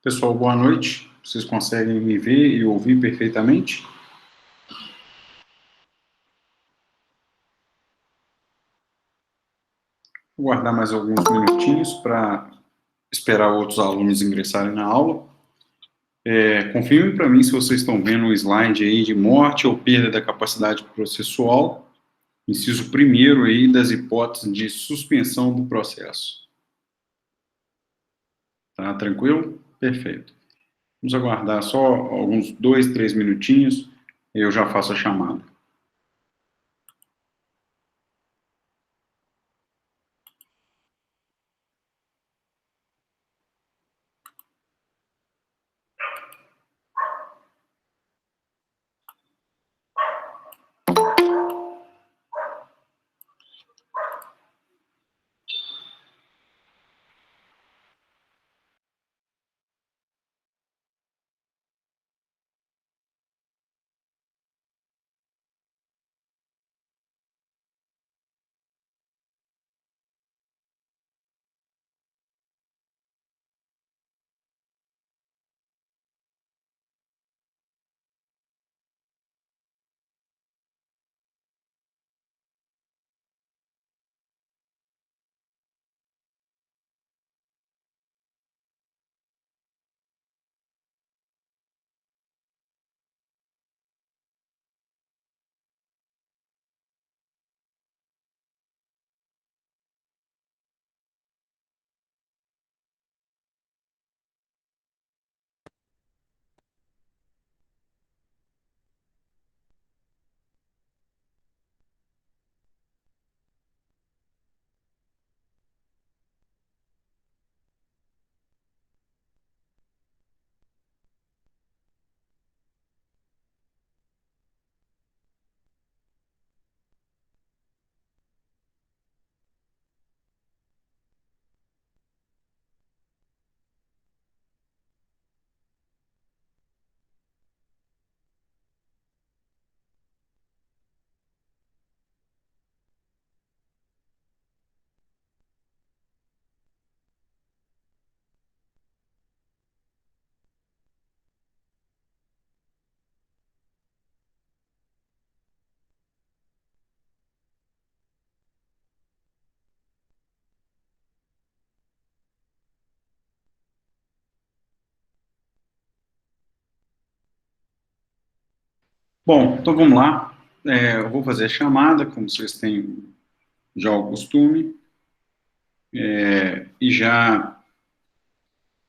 Pessoal, boa noite. Vocês conseguem me ver e ouvir perfeitamente? Vou guardar mais alguns minutinhos para esperar outros alunos ingressarem na aula. Confirmem para mim se vocês estão vendo o slide aí de morte ou perda da capacidade processual, inciso primeiro aí das hipóteses de suspensão do processo. Tá tranquilo? Perfeito. Vamos aguardar só alguns 2, 3 minutinhos e eu já faço a chamada. Bom, então vamos lá. Eu vou fazer a chamada, como vocês têm já o costume, e já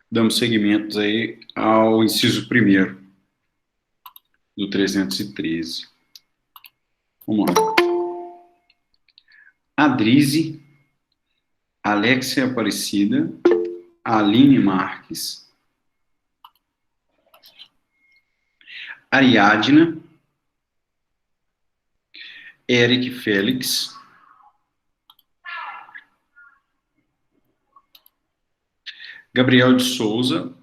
damos seguimentos aí ao inciso primeiro do 313. Vamos lá. Adrize, Alexia Aparecida, Aline Marques, Ariadna, Eric Félix, Gabriel de Souza,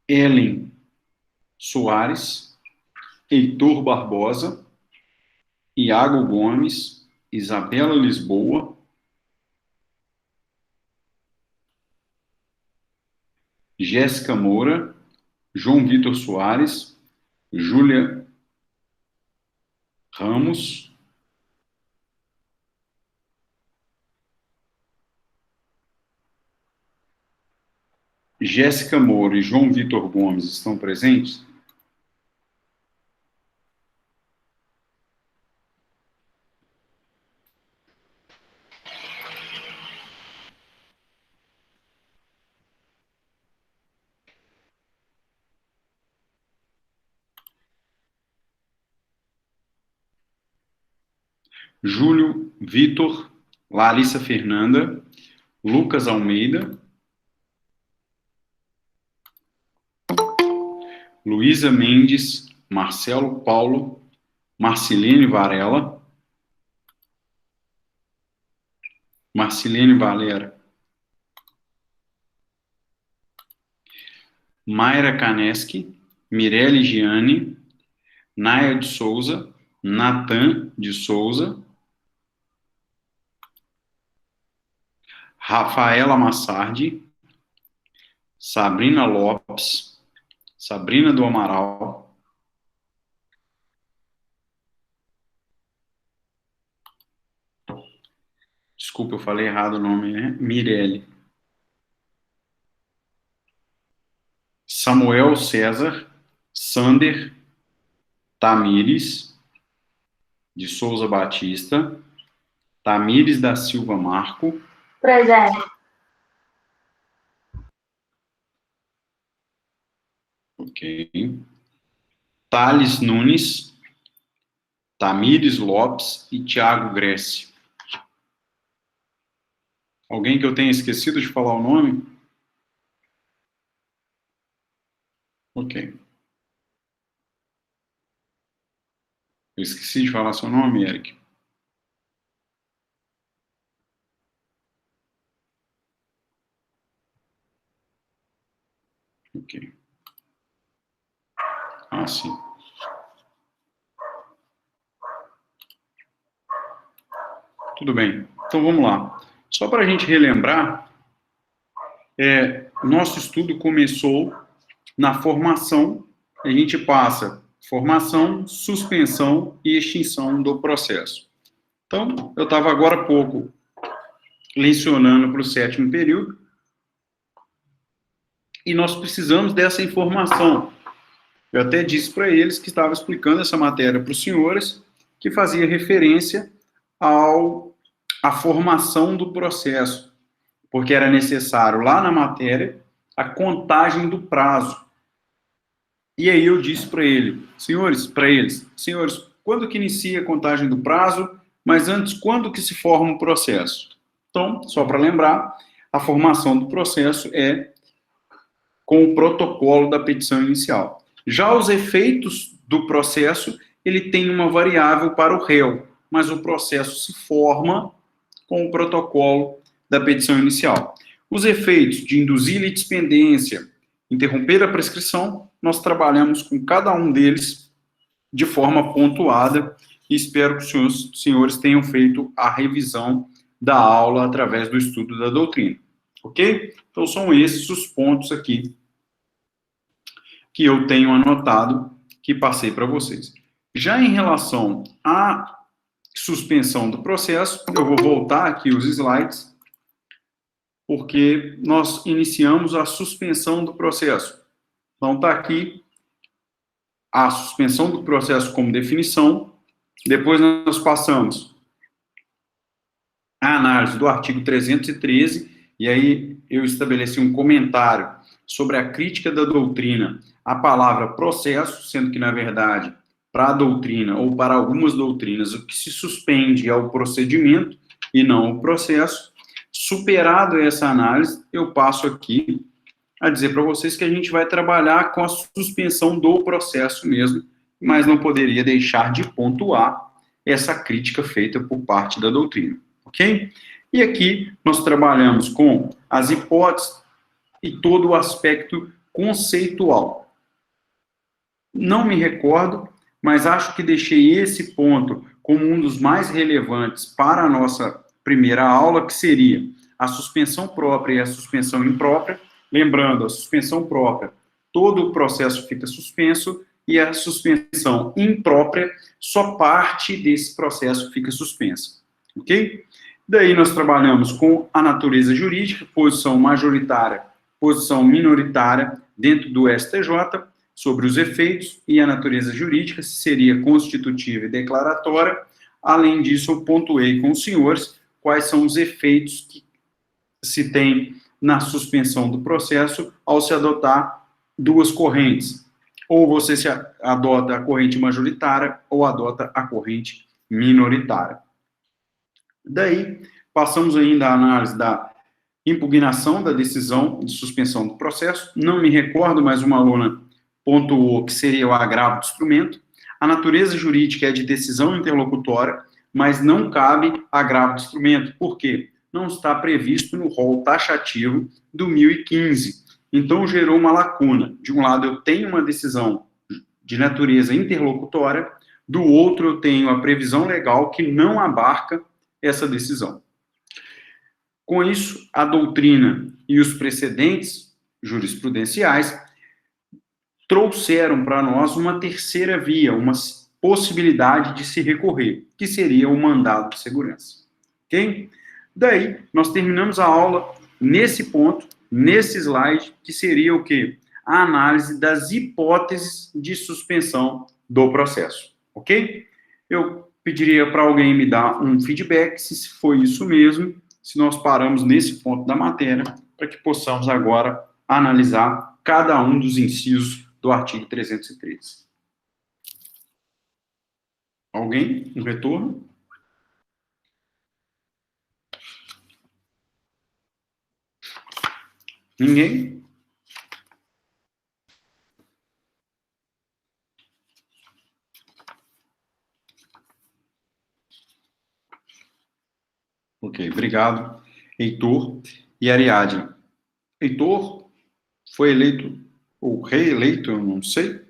Ellen Soares, Heitor Barbosa, Iago Gomes, Isabela Lisboa, Jéssica Moura, João Vitor Soares, Júlia Ramos, Jéssica Moura e João Vitor Gomes estão presentes? Júlio Vitor, Larissa Fernanda, Lucas Almeida, Luísa Mendes, Marcelo Paulo, Marcilene Varela, Marcilene Valera, Mayra Kaneski, Mirelle Gianni, Naia de Souza, Natan de Souza, Rafaela Massardi, Sabrina Lopes, Sabrina do Amaral, desculpa, eu falei errado o nome, né? Mirelle. Samuel César, Sander Tamires de Souza Batista, Tamires da Silva Marco. Presente. Ok. Thales Nunes, Tamires Lopes e Tiago Gressi. Alguém que eu tenha esquecido de falar o nome? Ok. Eu esqueci de falar seu nome, Eric. Ok. Ah, sim. Tudo bem. Então, vamos lá. Só para a gente relembrar, nosso estudo começou na formação, a gente passa formação, suspensão e extinção do processo. Então, eu estava agora há pouco lecionando para o 7º período, e nós precisamos dessa informação. Eu até disse para eles que estava explicando essa matéria para os senhores, que fazia referência à formação do processo, porque era necessário lá na matéria a contagem do prazo. E aí eu disse para eles, senhores, quando que inicia a contagem do prazo, mas antes, quando que se forma o processo? Então, só para lembrar, a formação do processo é com o protocolo da petição inicial. Já os efeitos do processo, ele tem uma variável para o réu, mas o processo se forma com o protocolo da petição inicial. Os efeitos de induzir litispendência, interromper a prescrição, nós trabalhamos com cada um deles de forma pontuada e espero que os senhores tenham feito a revisão da aula através do estudo da doutrina. Ok? Então, são esses os pontos aqui que eu tenho anotado, que passei para vocês. Já em relação à suspensão do processo, eu vou voltar aqui os slides, porque nós iniciamos a suspensão do processo. Então, está aqui a suspensão do processo como definição, depois nós passamos a análise do artigo 313, e aí eu estabeleci um comentário sobre a crítica da doutrina à palavra processo, sendo que, na verdade, para a doutrina, ou para algumas doutrinas, o que se suspende é o procedimento e não o processo. Superado essa análise, eu passo aqui a dizer para vocês que a gente vai trabalhar com a suspensão do processo mesmo, mas não poderia deixar de pontuar essa crítica feita por parte da doutrina, ok? E aqui nós trabalhamos com as hipóteses e todo o aspecto conceitual. Não me recordo, mas acho que deixei esse ponto como um dos mais relevantes para a nossa primeira aula, que seria a suspensão própria e a suspensão imprópria. Lembrando, a suspensão própria, todo o processo fica suspenso, e a suspensão imprópria, só parte desse processo fica suspensa. Ok? Daí nós trabalhamos com a natureza jurídica, posição majoritária, posição minoritária dentro do STJ, sobre os efeitos, e a natureza jurídica, se seria constitutiva e declaratória. Além disso, eu pontuei com os senhores quais são os efeitos que se tem na suspensão do processo ao se adotar duas correntes. Ou você se adota a corrente majoritária ou adota a corrente minoritária. Daí, passamos ainda à análise da impugnação da decisão de suspensão do processo. Não me recordo, mas uma aluna pontuou que seria o agravo do instrumento. A natureza jurídica é de decisão interlocutória, mas não cabe agravo do instrumento. Por quê? Não está previsto no rol taxativo do 1015. Então, gerou uma lacuna. De um lado, eu tenho uma decisão de natureza interlocutória, do outro, eu tenho a previsão legal que não abarca essa decisão. Com isso, a doutrina e os precedentes jurisprudenciais, trouxeram para nós uma terceira via, uma possibilidade de se recorrer, que seria o mandado de segurança. Ok? Daí, nós terminamos a aula nesse ponto, nesse slide, que seria o quê? A análise das hipóteses de suspensão do processo. Ok? Eu pediria para alguém me dar um feedback, se foi isso mesmo, se nós paramos nesse ponto da matéria, para que possamos agora analisar cada um dos incisos do artigo 313. Alguém? Um retorno? Ninguém? Ok, obrigado, Heitor e Ariadne. Heitor foi eleito, ou reeleito, eu não sei,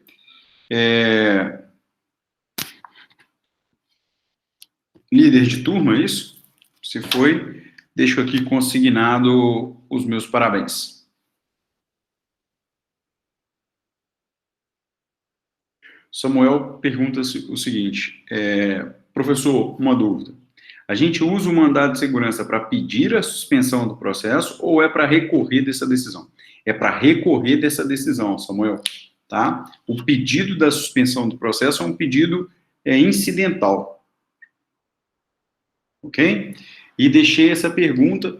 líder de turma, é isso? Se foi, deixo aqui consignado os meus parabéns. Samuel pergunta o seguinte, professor, uma dúvida. A gente usa o mandado de segurança para pedir a suspensão do processo ou é para recorrer dessa decisão? É para recorrer dessa decisão, Samuel, tá? O pedido da suspensão do processo é um pedido incidental, ok? E deixei essa pergunta,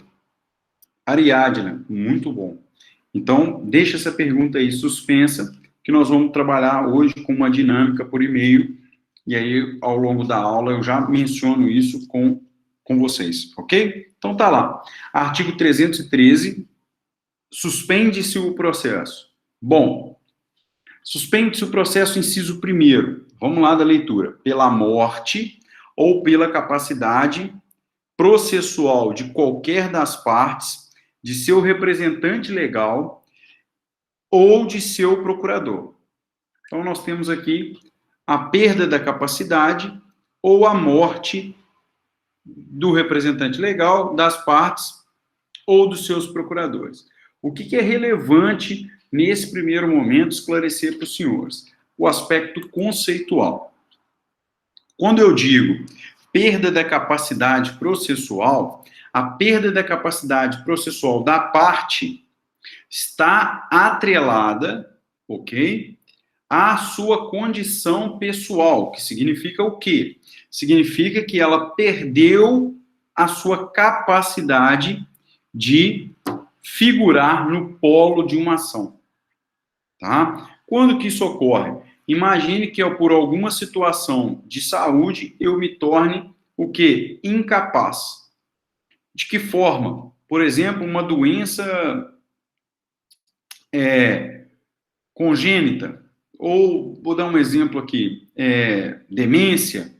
Ariadna, muito bom. Então, deixa essa pergunta aí suspensa, que nós vamos trabalhar hoje com uma dinâmica por e-mail, e aí, ao longo da aula, eu já menciono isso com vocês, ok? Então, tá lá. Artigo 313, suspende-se o processo. Bom, suspende-se o processo, inciso 1º. Vamos lá da leitura. Pela morte ou pela capacidade processual de qualquer das partes, de seu representante legal ou de seu procurador. Então, nós temos aqui a perda da capacidade ou a morte do representante legal, das partes ou dos seus procuradores. O que é relevante nesse primeiro momento esclarecer para os senhores? O aspecto conceitual. Quando eu digo perda da capacidade processual, a perda da capacidade processual da parte está atrelada, ok, à sua condição pessoal, que significa o quê? Significa que ela perdeu a sua capacidade de figurar no polo de uma ação, tá? Quando que isso ocorre? Imagine que eu, por alguma situação de saúde, eu me torne o quê? Incapaz. De que forma? Por exemplo, uma doença congênita, ou, vou dar um exemplo aqui, demência,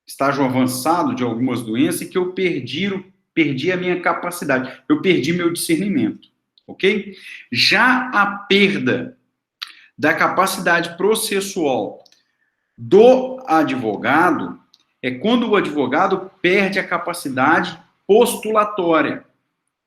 estágio avançado de algumas doenças, em que eu perdi a minha capacidade, eu perdi meu discernimento, ok? Já a perda da capacidade processual do advogado é quando o advogado perde a capacidade postulatória.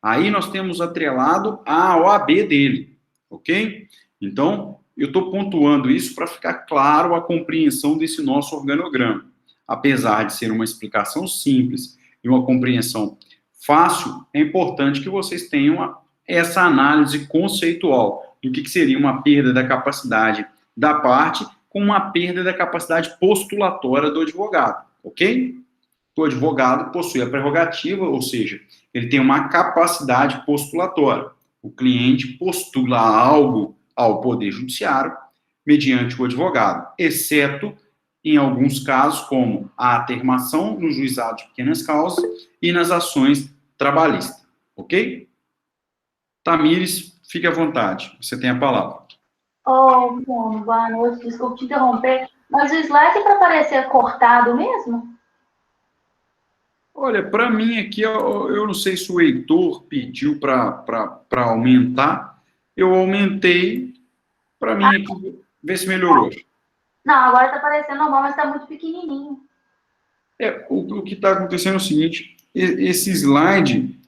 Aí nós temos atrelado a OAB dele, ok? Então, eu estou pontuando isso para ficar claro a compreensão desse nosso organograma. Apesar de ser uma explicação simples e uma compreensão fácil, é importante que vocês tenham essa análise conceitual do que seria uma perda da capacidade da parte com uma perda da capacidade postulatória do advogado, ok? O advogado possui a prerrogativa, ou seja, ele tem uma capacidade postulatória. O cliente postula algo ao Poder Judiciário mediante o advogado, exceto em alguns casos, como a atermação no juizado de pequenas causas e nas ações trabalhistas, ok? Tamires, fique à vontade, você tem a palavra. Bom, boa noite, desculpe te interromper, mas o slide é para aparecer cortado mesmo? Olha, para mim aqui, eu não sei se o Heitor pediu para aumentar, eu aumentei, para mim aqui, ver se melhorou. Não, agora está aparecendo normal, mas está muito pequenininho. O que está acontecendo é o seguinte, esse slide,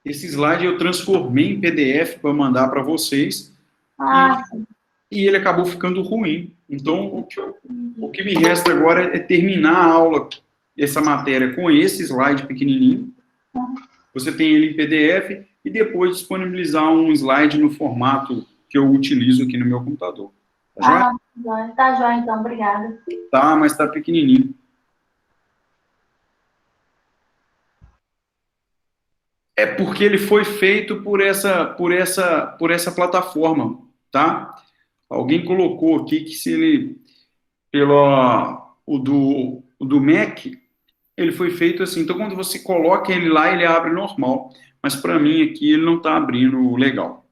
esse slide eu transformei em PDF para mandar para vocês Ah, sim. e ele acabou ficando ruim. Então, o que me resta agora é terminar a aula, essa matéria, com esse slide pequenininho. Você tem ele em PDF e depois disponibilizar um slide no formato que eu utilizo aqui no meu computador. Tá joia? Ah, joia. Tá joia, então. Obrigada. Tá, mas tá pequenininho. É porque ele foi feito por essa plataforma, tá? Alguém colocou aqui que se ele, pelo, o do Mac, ele foi feito assim. Então, quando você coloca ele lá, ele abre normal. Mas para mim aqui, ele não está abrindo legal.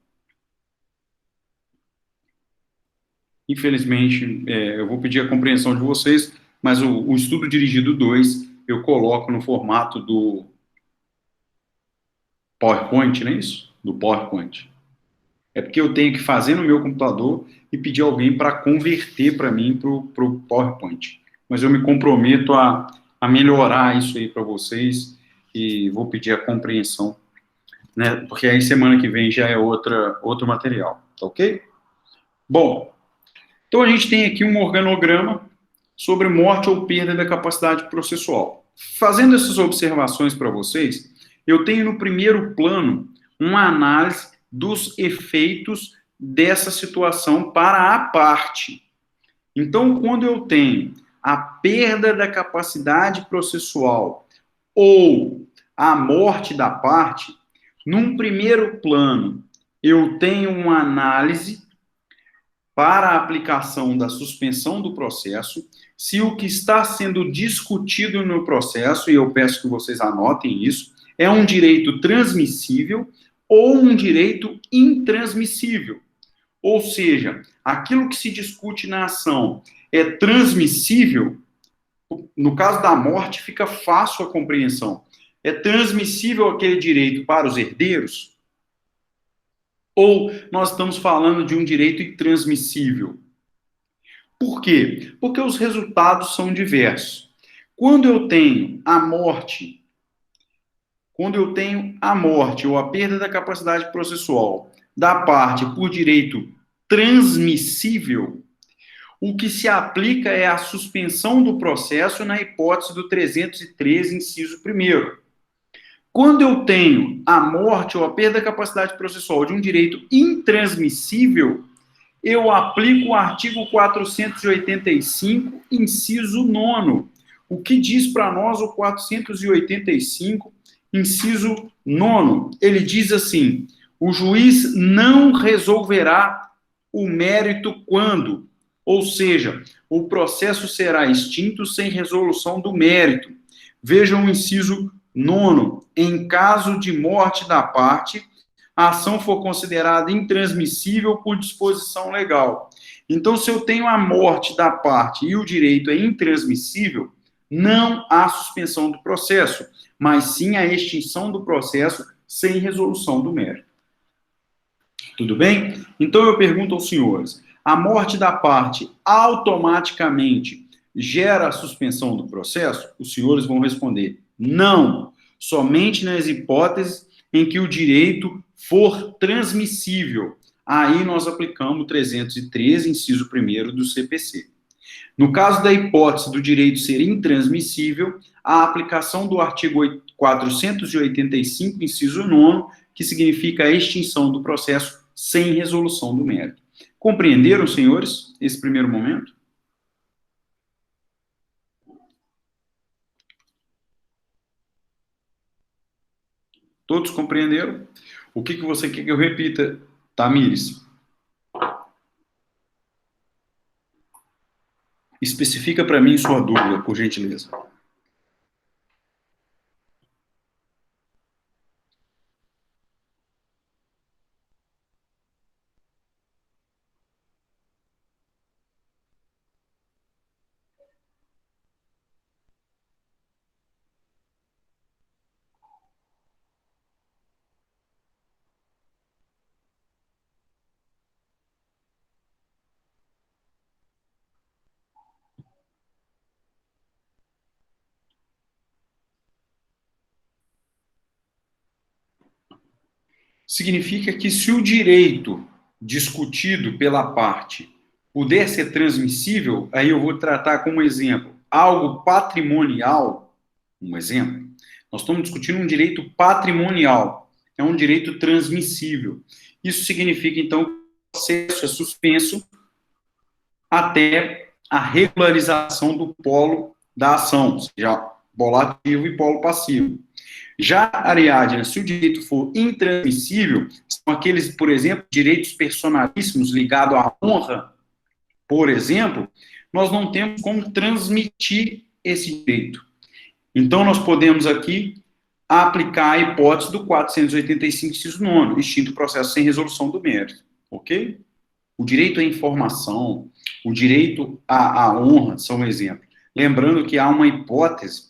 Infelizmente, eu vou pedir a compreensão de vocês, mas o estudo dirigido 2 eu coloco no formato do PowerPoint, não é isso? Do PowerPoint. É porque eu tenho que fazer no meu computador e pedir alguém para converter para mim para o PowerPoint. Mas eu me comprometo a melhorar isso aí para vocês e vou pedir a compreensão, né? Porque aí semana que vem já é outro material, tá ok? Bom, então a gente tem aqui um organograma sobre morte ou perda da capacidade processual. Fazendo essas observações para vocês, eu tenho no primeiro plano uma análise dos efeitos dessa situação para a parte. Então, quando eu tenho a perda da capacidade processual ou a morte da parte, num primeiro plano, eu tenho uma análise para a aplicação da suspensão do processo, se o que está sendo discutido no processo, e eu peço que vocês anotem isso, é um direito transmissível ou um direito intransmissível. Ou seja, aquilo que se discute na ação é transmissível, no caso da morte fica fácil a compreensão. É transmissível aquele direito para os herdeiros? Ou nós estamos falando de um direito intransmissível? Por quê? Porque os resultados são diversos. Quando eu tenho a morte, ou a perda da capacidade processual da parte por direito transmissível, o que se aplica é a suspensão do processo na hipótese do 313, inciso 1º. Quando eu tenho a morte ou a perda da capacidade processual de um direito intransmissível, eu aplico o artigo 485, inciso 9º. O que diz para nós o 485, inciso 9º? Ele diz assim: o juiz não resolverá o mérito quando, ou seja, o processo será extinto sem resolução do mérito. Vejam o inciso 9º. Em caso de morte da parte, a ação for considerada intransmissível por disposição legal. Então, se eu tenho a morte da parte e o direito é intransmissível, não há suspensão do processo, mas sim a extinção do processo sem resolução do mérito. Tudo bem? Então, eu pergunto aos senhores, a morte da parte automaticamente gera a suspensão do processo? Os senhores vão responder, não, somente nas hipóteses em que o direito for transmissível. Aí nós aplicamos o 313, inciso 1º do CPC. No caso da hipótese do direito ser intransmissível, a aplicação do artigo 485, inciso 9º, que significa a extinção do processo sem resolução do mérito. Compreenderam, senhores, esse primeiro momento? Todos compreenderam? O que você quer que eu repita, Tamires? Especifica para mim sua dúvida, por gentileza. Significa que se o direito discutido pela parte puder ser transmissível, aí eu vou tratar como exemplo algo patrimonial, um exemplo. Nós estamos discutindo um direito patrimonial, é um direito transmissível. Isso significa, então, que o processo é suspenso até a regularização do polo da ação, ou seja, polo ativo e polo passivo. Já, Ariadna, se o direito for intransmissível, são aqueles, por exemplo, direitos personalíssimos ligados à honra, por exemplo, nós não temos como transmitir esse direito. Então, nós podemos aqui aplicar a hipótese do 485, inciso 9, extinto o processo sem resolução do mérito, ok? O direito à informação, o direito à honra são um exemplo. Lembrando que há uma hipótese,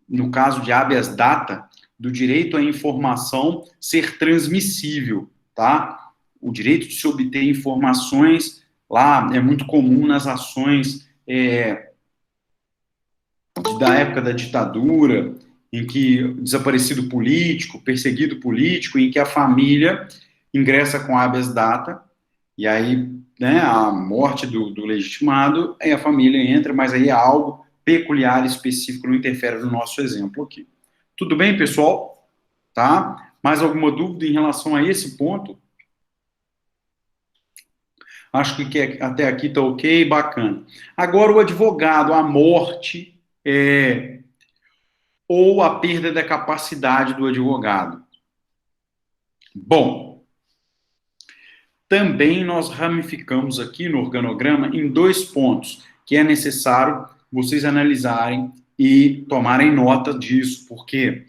no caso de habeas data, do direito à informação ser transmissível, tá? O direito de se obter informações, lá é muito comum nas ações da época da ditadura, em que desaparecido político, perseguido político, em que a família ingressa com habeas data, e aí, né, a morte do legitimado, aí a família entra, mas aí é algo peculiar, específico, não interfere no nosso exemplo aqui. Tudo bem, pessoal? Tá? Mais alguma dúvida em relação a esse ponto? Acho que até aqui está ok, bacana. Agora, o advogado, a morte ou a perda da capacidade do advogado. Bom, também nós ramificamos aqui no organograma em 2 pontos, que é necessário vocês analisarem e tomarem nota disso, porque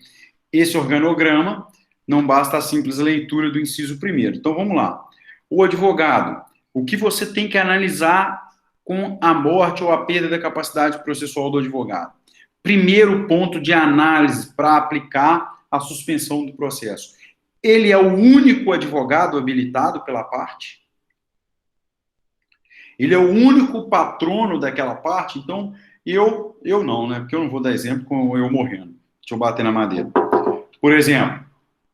esse organograma não basta a simples leitura do inciso 1º. Então, vamos lá. O advogado, o que você tem que analisar com a morte ou a perda da capacidade processual do advogado? Primeiro ponto de análise para aplicar a suspensão do processo. Ele é o único advogado habilitado pela parte? Ele é o único patrono daquela parte? Então, eu não, né? Porque eu não vou dar exemplo com eu morrendo. Deixa eu bater na madeira. Por exemplo,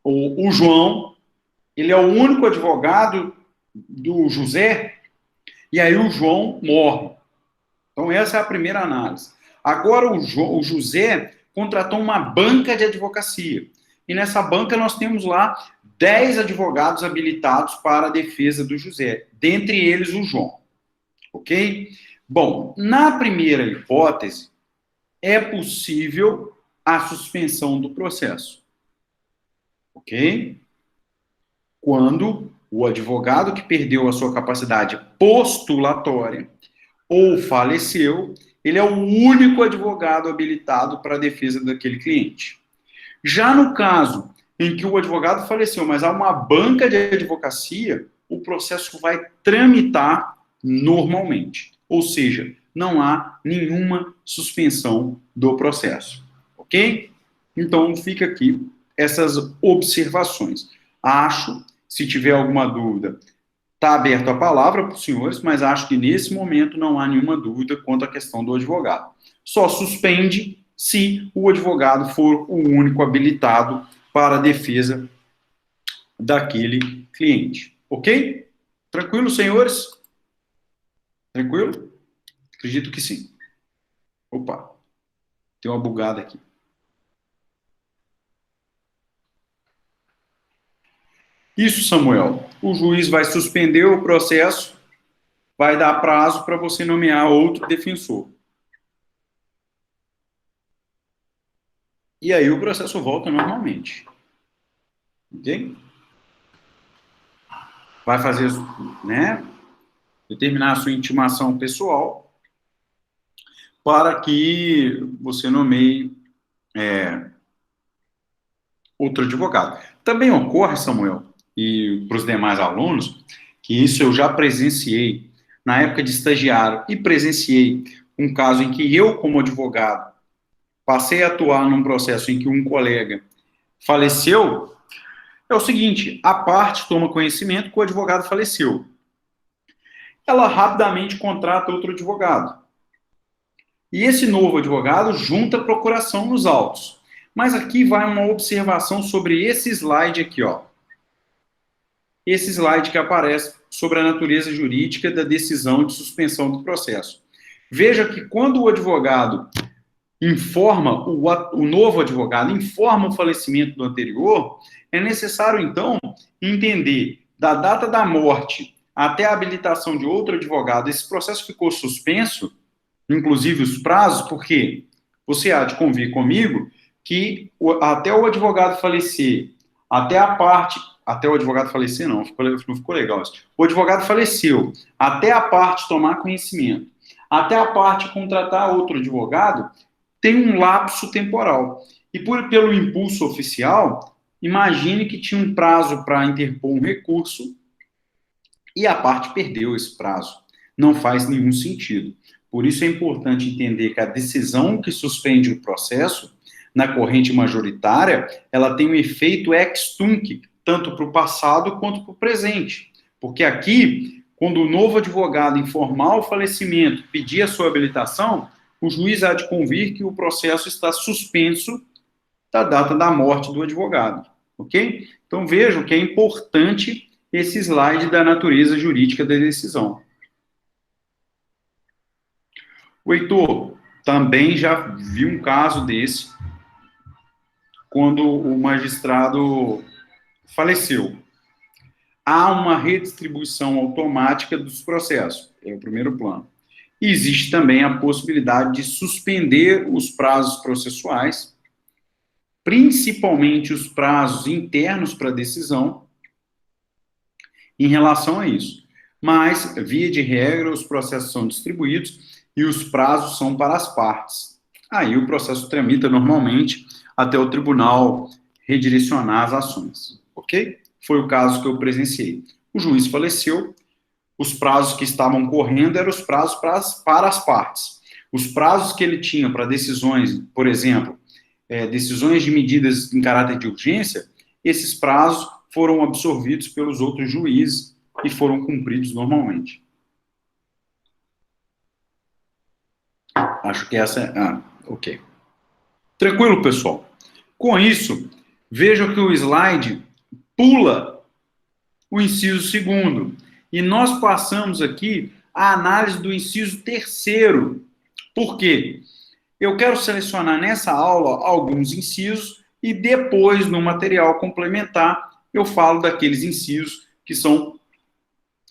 o João, ele é o único advogado do José, e aí o João morre. Então, essa é a primeira análise. Agora, o José contratou uma banca de advocacia. E nessa banca nós temos lá 10 advogados habilitados para a defesa do José, dentre eles o João. Ok? Bom, na primeira hipótese, é possível a suspensão do processo. Ok? Quando o advogado que perdeu a sua capacidade postulatória ou faleceu, ele é o único advogado habilitado para a defesa daquele cliente. Já no caso em que o advogado faleceu, mas há uma banca de advocacia, o processo vai tramitar normalmente. Ou seja, não há nenhuma suspensão do processo. Ok? Então, fica aqui essas observações. Acho, se tiver alguma dúvida, está aberto a palavra para os senhores, mas acho que nesse momento não há nenhuma dúvida quanto à questão do advogado. Só suspende se o advogado for o único habilitado para a defesa daquele cliente. Ok? Tranquilo, senhores? Tranquilo? Acredito que sim. Opa, tem uma bugada aqui. Isso, Samuel. O juiz vai suspender o processo, vai dar prazo para você nomear outro defensor. E aí o processo volta normalmente. Ok? Vai fazer, né, determinar a sua intimação pessoal para que você nomeie outro advogado. Também ocorre, Samuel, e para os demais alunos, que isso eu já presenciei na época de estagiário e presenciei um caso em que eu, como advogado, passei a atuar num processo em que um colega faleceu. É o seguinte, a parte toma conhecimento que o advogado faleceu. Ela rapidamente contrata outro advogado. E esse novo advogado junta a procuração nos autos. Mas aqui vai uma observação sobre esse slide aqui, ó. esse slide que aparece sobre a natureza jurídica da decisão de suspensão do processo. Veja que quando o advogado informa, o novo advogado informa o falecimento do anterior, é necessário, então, entender da data da morte até a habilitação de outro advogado. Esse processo ficou suspenso, inclusive os prazos, porque você há de convir comigo que até o advogado falecer, até o advogado falecer não ficou legal isso. O advogado faleceu, até a parte tomar conhecimento, até a parte contratar outro advogado, tem um lapso temporal. E pelo impulso oficial, imagine que tinha um prazo para interpor um recurso e a parte perdeu esse prazo. Não faz nenhum sentido. Por isso é importante entender que a decisão que suspende o processo, na corrente majoritária, ela tem um efeito ex tunc, tanto para o passado quanto para o presente. Porque aqui, quando o novo advogado informar o falecimento, pedir a sua habilitação, o juiz há de convir que o processo está suspenso da data da morte do advogado, ok? Então vejam que é importante esse slide da natureza jurídica da decisão. O Heitor também já viu um caso desse, quando o magistrado faleceu. Há uma redistribuição automática dos processos, é o primeiro plano. E existe também a possibilidade de suspender os prazos processuais, principalmente os prazos internos para decisão, em relação a isso. Mas, via de regra, os processos são distribuídos e os prazos são para as partes. Aí o processo tramita normalmente até o tribunal redirecionar as ações, ok? Foi o caso que eu presenciei. O juiz faleceu, os prazos que estavam correndo eram os prazos para as partes. Os prazos que ele tinha para decisões, por exemplo, decisões de medidas em caráter de urgência, esses prazos foram absorvidos pelos outros juízes e foram cumpridos normalmente. Acho que essa é... ok. Tranquilo, pessoal? Com isso, vejam que o slide pula o inciso 2º. E nós passamos aqui a análise do inciso 3º. Por quê? Eu quero selecionar nessa aula alguns incisos e depois, no material complementar, eu falo daqueles incisos que são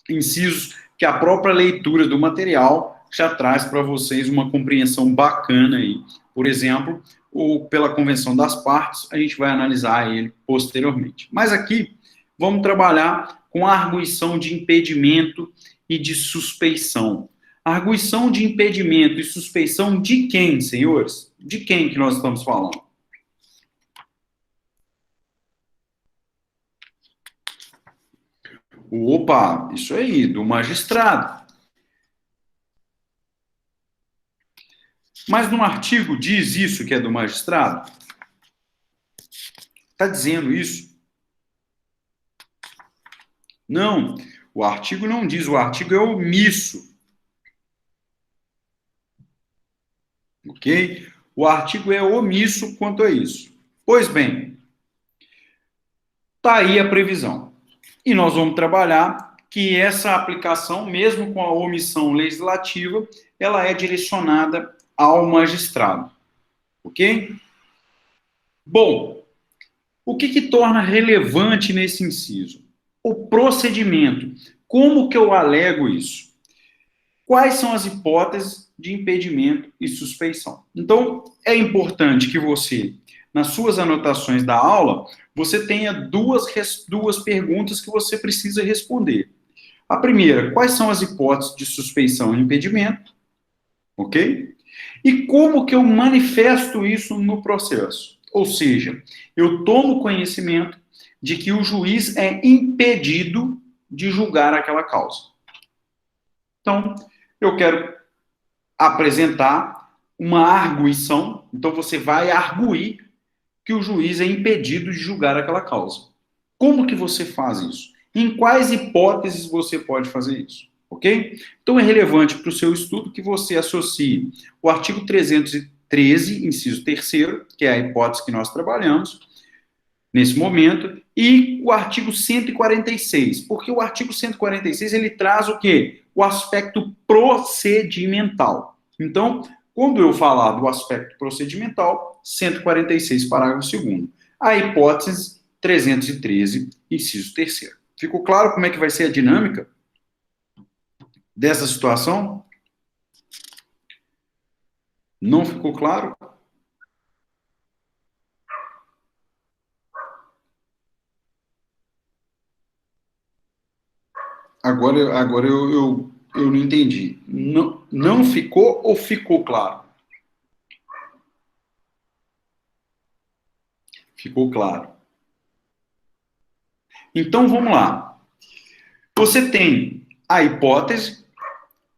incisos que a própria leitura do material já traz para vocês uma compreensão bacana aí. Por exemplo, ou pela convenção das partes, a gente vai analisar ele posteriormente. Mas aqui, vamos trabalhar com a arguição de impedimento e de suspeição. A arguição de impedimento e suspeição de quem, senhores? De quem que nós estamos falando? Opa, isso aí, do magistrado. Mas no artigo diz isso que é do magistrado? Está dizendo isso? Não, o artigo não diz, o artigo é omisso. Ok? O artigo é omisso quanto a isso. Pois bem, está aí a previsão. E nós vamos trabalhar que essa aplicação, mesmo com a omissão legislativa, ela é direcionada ao magistrado. Ok? Bom, o que torna relevante nesse inciso? O procedimento. Como que eu alego isso? Quais são as hipóteses de impedimento e suspeição? Então, é importante que você, nas suas anotações da aula, você tenha duas perguntas que você precisa responder. A primeira, quais são as hipóteses de suspeição e impedimento? Ok? E como que eu manifesto isso no processo? Ou seja, eu tomo conhecimento de que o juiz é impedido de julgar aquela causa. Então, eu quero apresentar uma arguição, então você vai arguir que o juiz é impedido de julgar aquela causa. Como que você faz isso? Em quais hipóteses você pode fazer isso? Ok? Então, é relevante para o seu estudo que você associe o artigo 313, inciso 3º, que é a hipótese que nós trabalhamos, nesse momento, e o artigo 146, porque o artigo 146 ele traz o quê? O aspecto procedimental. Então, quando eu falar do aspecto procedimental, 146, parágrafo 2º. A hipótese 313, inciso 3º. Ficou claro como é que vai ser a dinâmica dessa situação? Não ficou claro? Agora eu não entendi. Não, não ficou ou ficou claro? Ficou claro. Então, vamos lá. Você tem a hipótese,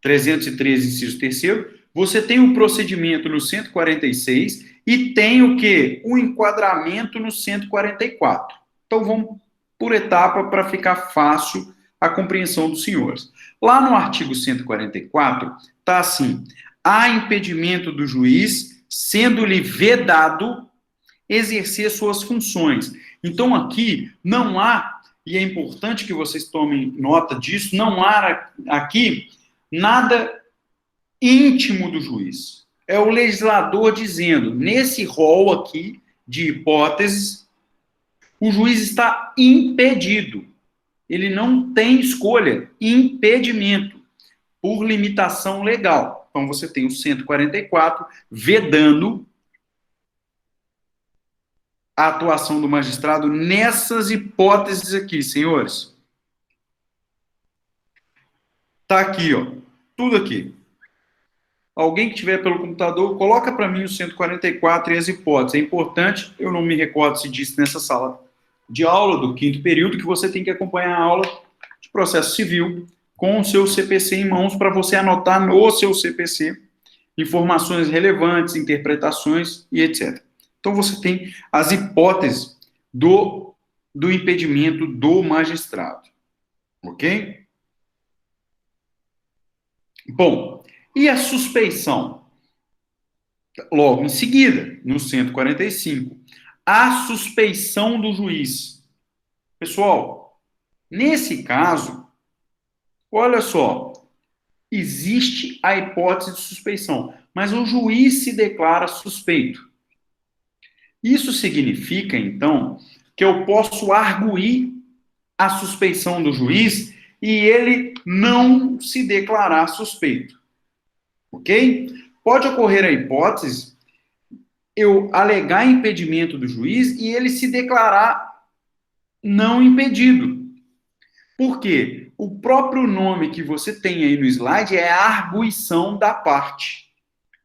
313, inciso 3º, você tem o procedimento no 146 e tem o quê? O enquadramento no 144. Então, vamos por etapa para ficar fácil a compreensão dos senhores. Lá no artigo 144, está assim: há impedimento do juiz, sendo-lhe vedado exercer suas funções. Então, aqui não há, e é importante que vocês tomem nota disso, não há aqui nada íntimo do juiz. É o legislador dizendo, nesse rol aqui de hipóteses, o juiz está impedido. Ele não tem escolha, impedimento, por limitação legal. Então, você tem o 144 vedando a atuação do magistrado nessas hipóteses aqui, senhores. Tá aqui, ó, tudo aqui. Alguém que tiver pelo computador, coloca para mim o 144 e as hipóteses. É importante, eu não me recordo se disse nessa sala de aula do 5º período, que você tem que acompanhar a aula de processo civil com o seu CPC em mãos para você anotar no seu CPC informações relevantes, interpretações e etc. Então, você tem as hipóteses do impedimento do magistrado. Ok? Bom, e a suspeição? Logo em seguida, no 145, a suspeição do juiz. Pessoal, nesse caso, olha só, existe a hipótese de suspeição, mas o juiz se declara suspeito. Isso significa, então, que eu posso arguir a suspeição do juiz e ele não se declarar suspeito. Ok? Pode ocorrer a hipótese eu alegar impedimento do juiz e ele se declarar não impedido. Por quê? O próprio nome que você tem aí no slide é a arguição da parte.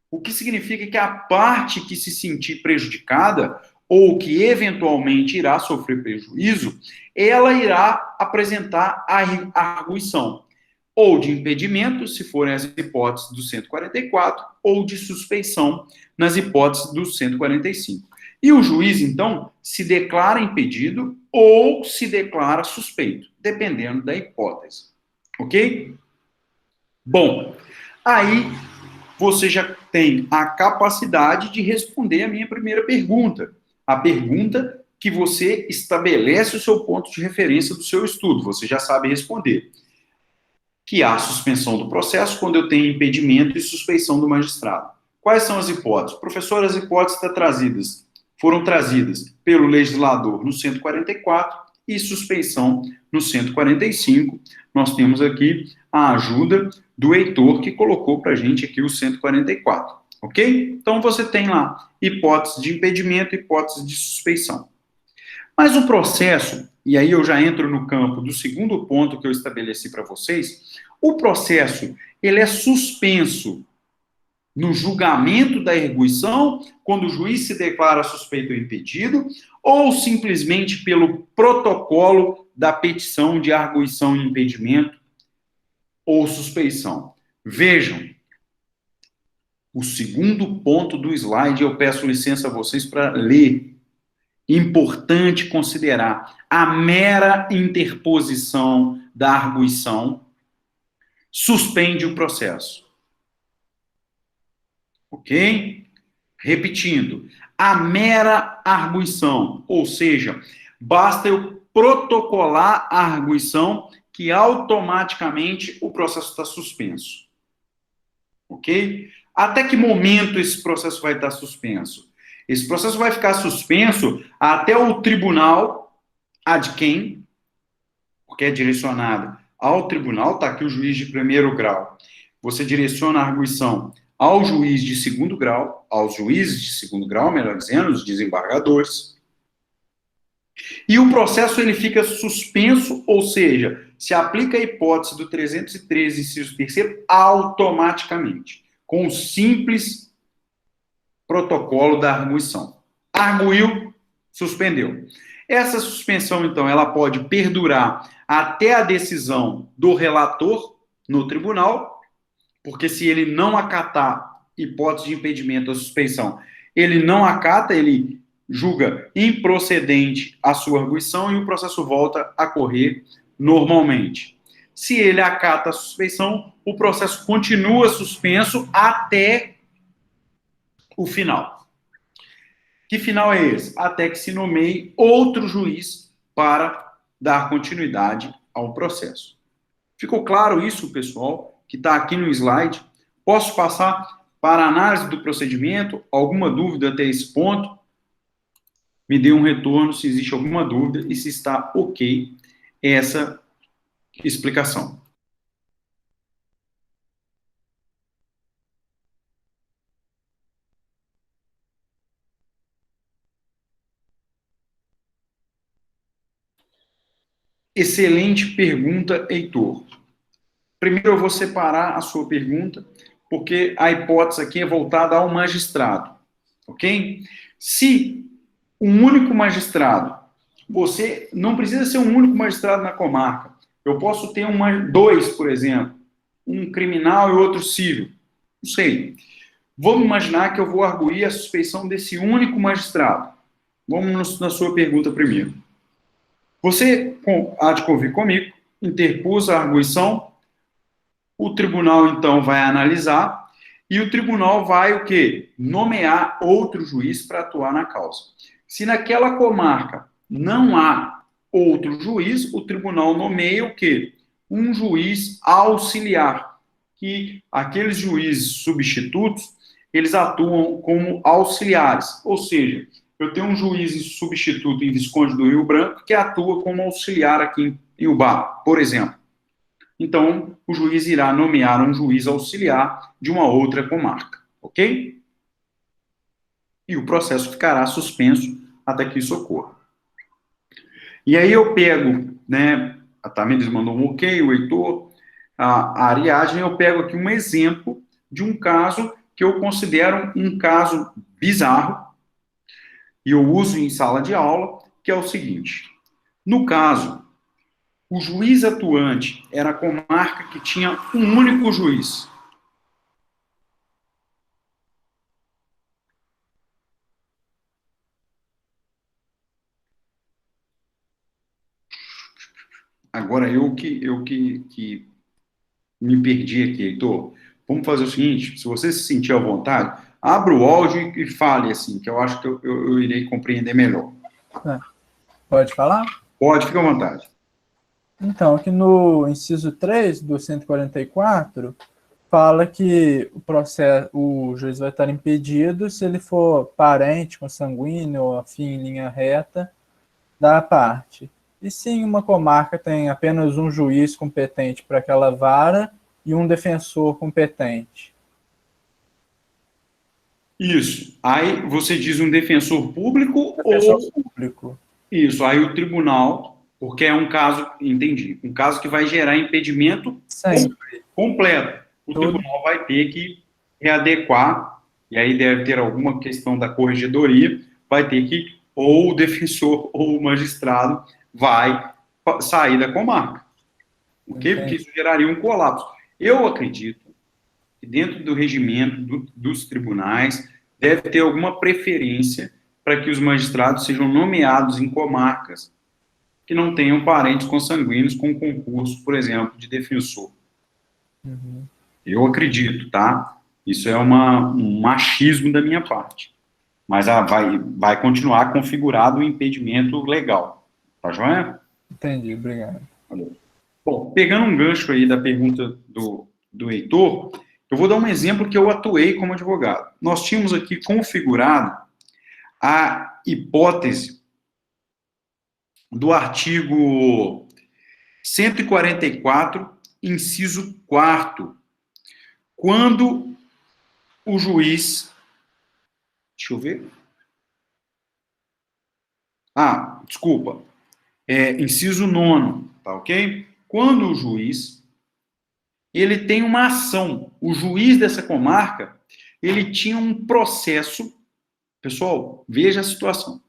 O que significa que a parte que se sentir prejudicada ou que eventualmente irá sofrer prejuízo, ela irá apresentar a arguição. Ou de impedimento, se forem as hipóteses do 144, ou de suspeição, nas hipóteses do 145. E o juiz, então, se declara impedido ou se declara suspeito, dependendo da hipótese. Ok? Bom, aí você já tem a capacidade de responder a minha primeira pergunta. A pergunta que você estabelece o seu ponto de referência do seu estudo. Você já sabe responder. Que há suspensão do processo quando eu tenho impedimento e suspeição do magistrado. Quais são as hipóteses? Professor, as hipóteses foram trazidas pelo legislador no 144 e suspeição no 145. Nós temos aqui a ajuda do Heitor, que colocou para a gente aqui o 144, ok? Então, você tem lá hipótese de impedimento e hipótese de suspeição. Mas o processo, e aí eu já entro no campo do segundo ponto que eu estabeleci para vocês, o processo, ele é suspenso no julgamento da arguição, quando o juiz se declara suspeito ou impedido, ou simplesmente pelo protocolo da petição de arguição e impedimento ou suspeição. Vejam, o segundo ponto do slide, eu peço licença a vocês para ler. Importante considerar a mera interposição da arguição suspende o processo. Ok? Repetindo, a mera arguição, ou seja, basta eu protocolar a arguição que automaticamente o processo está suspenso. Ok? Até que momento esse processo vai estar suspenso? Esse processo vai ficar suspenso até o tribunal ad quem, porque é direcionado ao tribunal, está aqui o juiz de primeiro grau. Você direciona a arguição ao juiz de segundo grau, aos juízes de segundo grau, melhor dizendo, os desembargadores. E o processo ele fica suspenso, ou seja, se aplica a hipótese do 313, inciso 3º, automaticamente, com o simples protocolo da arguição. Arguiu, suspendeu. Essa suspensão, então, ela pode perdurar até a decisão do relator no tribunal, porque se ele não acatar hipótese de impedimento à suspeição, ele não acata, ele julga improcedente a sua arguição e o processo volta a correr normalmente. Se ele acata a suspeição, o processo continua suspenso até o final. Que final é esse? Até que se nomeie outro juiz para dar continuidade ao processo. Ficou claro isso, pessoal, que está aqui no slide? Posso passar para a análise do procedimento? Alguma dúvida até esse ponto? Me dê um retorno se existe alguma dúvida e se está ok essa explicação. Excelente pergunta, Heitor. Primeiro eu vou separar a sua pergunta, porque a hipótese aqui é voltada ao magistrado, ok? Se um único magistrado, você não precisa ser um único magistrado na comarca, eu posso ter dois, por exemplo, um criminal e outro civil, não sei. Vamos imaginar que eu vou arguir a suspeição desse único magistrado. Vamos na sua pergunta primeiro. Você há de convir comigo, interpôs a arguição, o tribunal, então, vai analisar, e o tribunal vai, o quê? Nomear outro juiz para atuar na causa. Se naquela comarca não há outro juiz, o tribunal nomeia o quê? Um juiz auxiliar, que aqueles juízes substitutos, eles atuam como auxiliares, ou seja, eu tenho um juiz substituto em Visconde do Rio Branco que atua como auxiliar aqui em Ubá, por exemplo. Então, o juiz irá nomear um juiz auxiliar de uma outra comarca, ok? E o processo ficará suspenso até que isso ocorra. E aí eu pego, né, a Tamires mandou um ok, o Heitor, a Ariadne, eu pego aqui um exemplo de um caso que eu considero um caso bizarro, e eu uso em sala de aula, que é o seguinte. No caso, o juiz atuante era a comarca que tinha um único juiz. Agora eu que me perdi aqui, Heitor. Vamos fazer o seguinte, se você se sentir à vontade, abra o áudio e fale assim, que eu acho que eu irei compreender melhor. Pode falar? Pode, fica à vontade. Então, aqui no inciso 3 do 144, fala que o juiz vai estar impedido se ele for parente, consanguíneo ou afim em linha reta da parte. E se em uma comarca tem apenas um juiz competente para aquela vara e um defensor competente? Isso. Aí você diz um defensor público Defensor ou... público. Isso. Aí o tribunal, porque é um caso, entendi, um caso que vai gerar impedimento completo. O tribunal vai ter que readequar, e aí deve ter alguma questão da corregedoria, vai ter que, ou o defensor ou o magistrado vai sair da comarca. Ok? Porque isso geraria um colapso. Eu acredito que dentro do regimento dos tribunais deve ter alguma preferência para que os magistrados sejam nomeados em comarcas que não tenham parentes consanguíneos com concurso, por exemplo, de defensor. Uhum. Eu acredito, tá? Isso é um machismo da minha parte. Mas vai continuar configurado o impedimento legal. Tá joia? Entendi, obrigado. Valeu. Bom, pegando um gancho aí da pergunta do Heitor, eu vou dar um exemplo que eu atuei como advogado. Nós tínhamos aqui configurado a hipótese do artigo 144, inciso 4º, quando o juiz... Deixa eu ver. Desculpa. Inciso 9º, tá ok? Quando o juiz, ele tem uma ação, o juiz dessa comarca, ele tinha um processo, pessoal, veja a situação.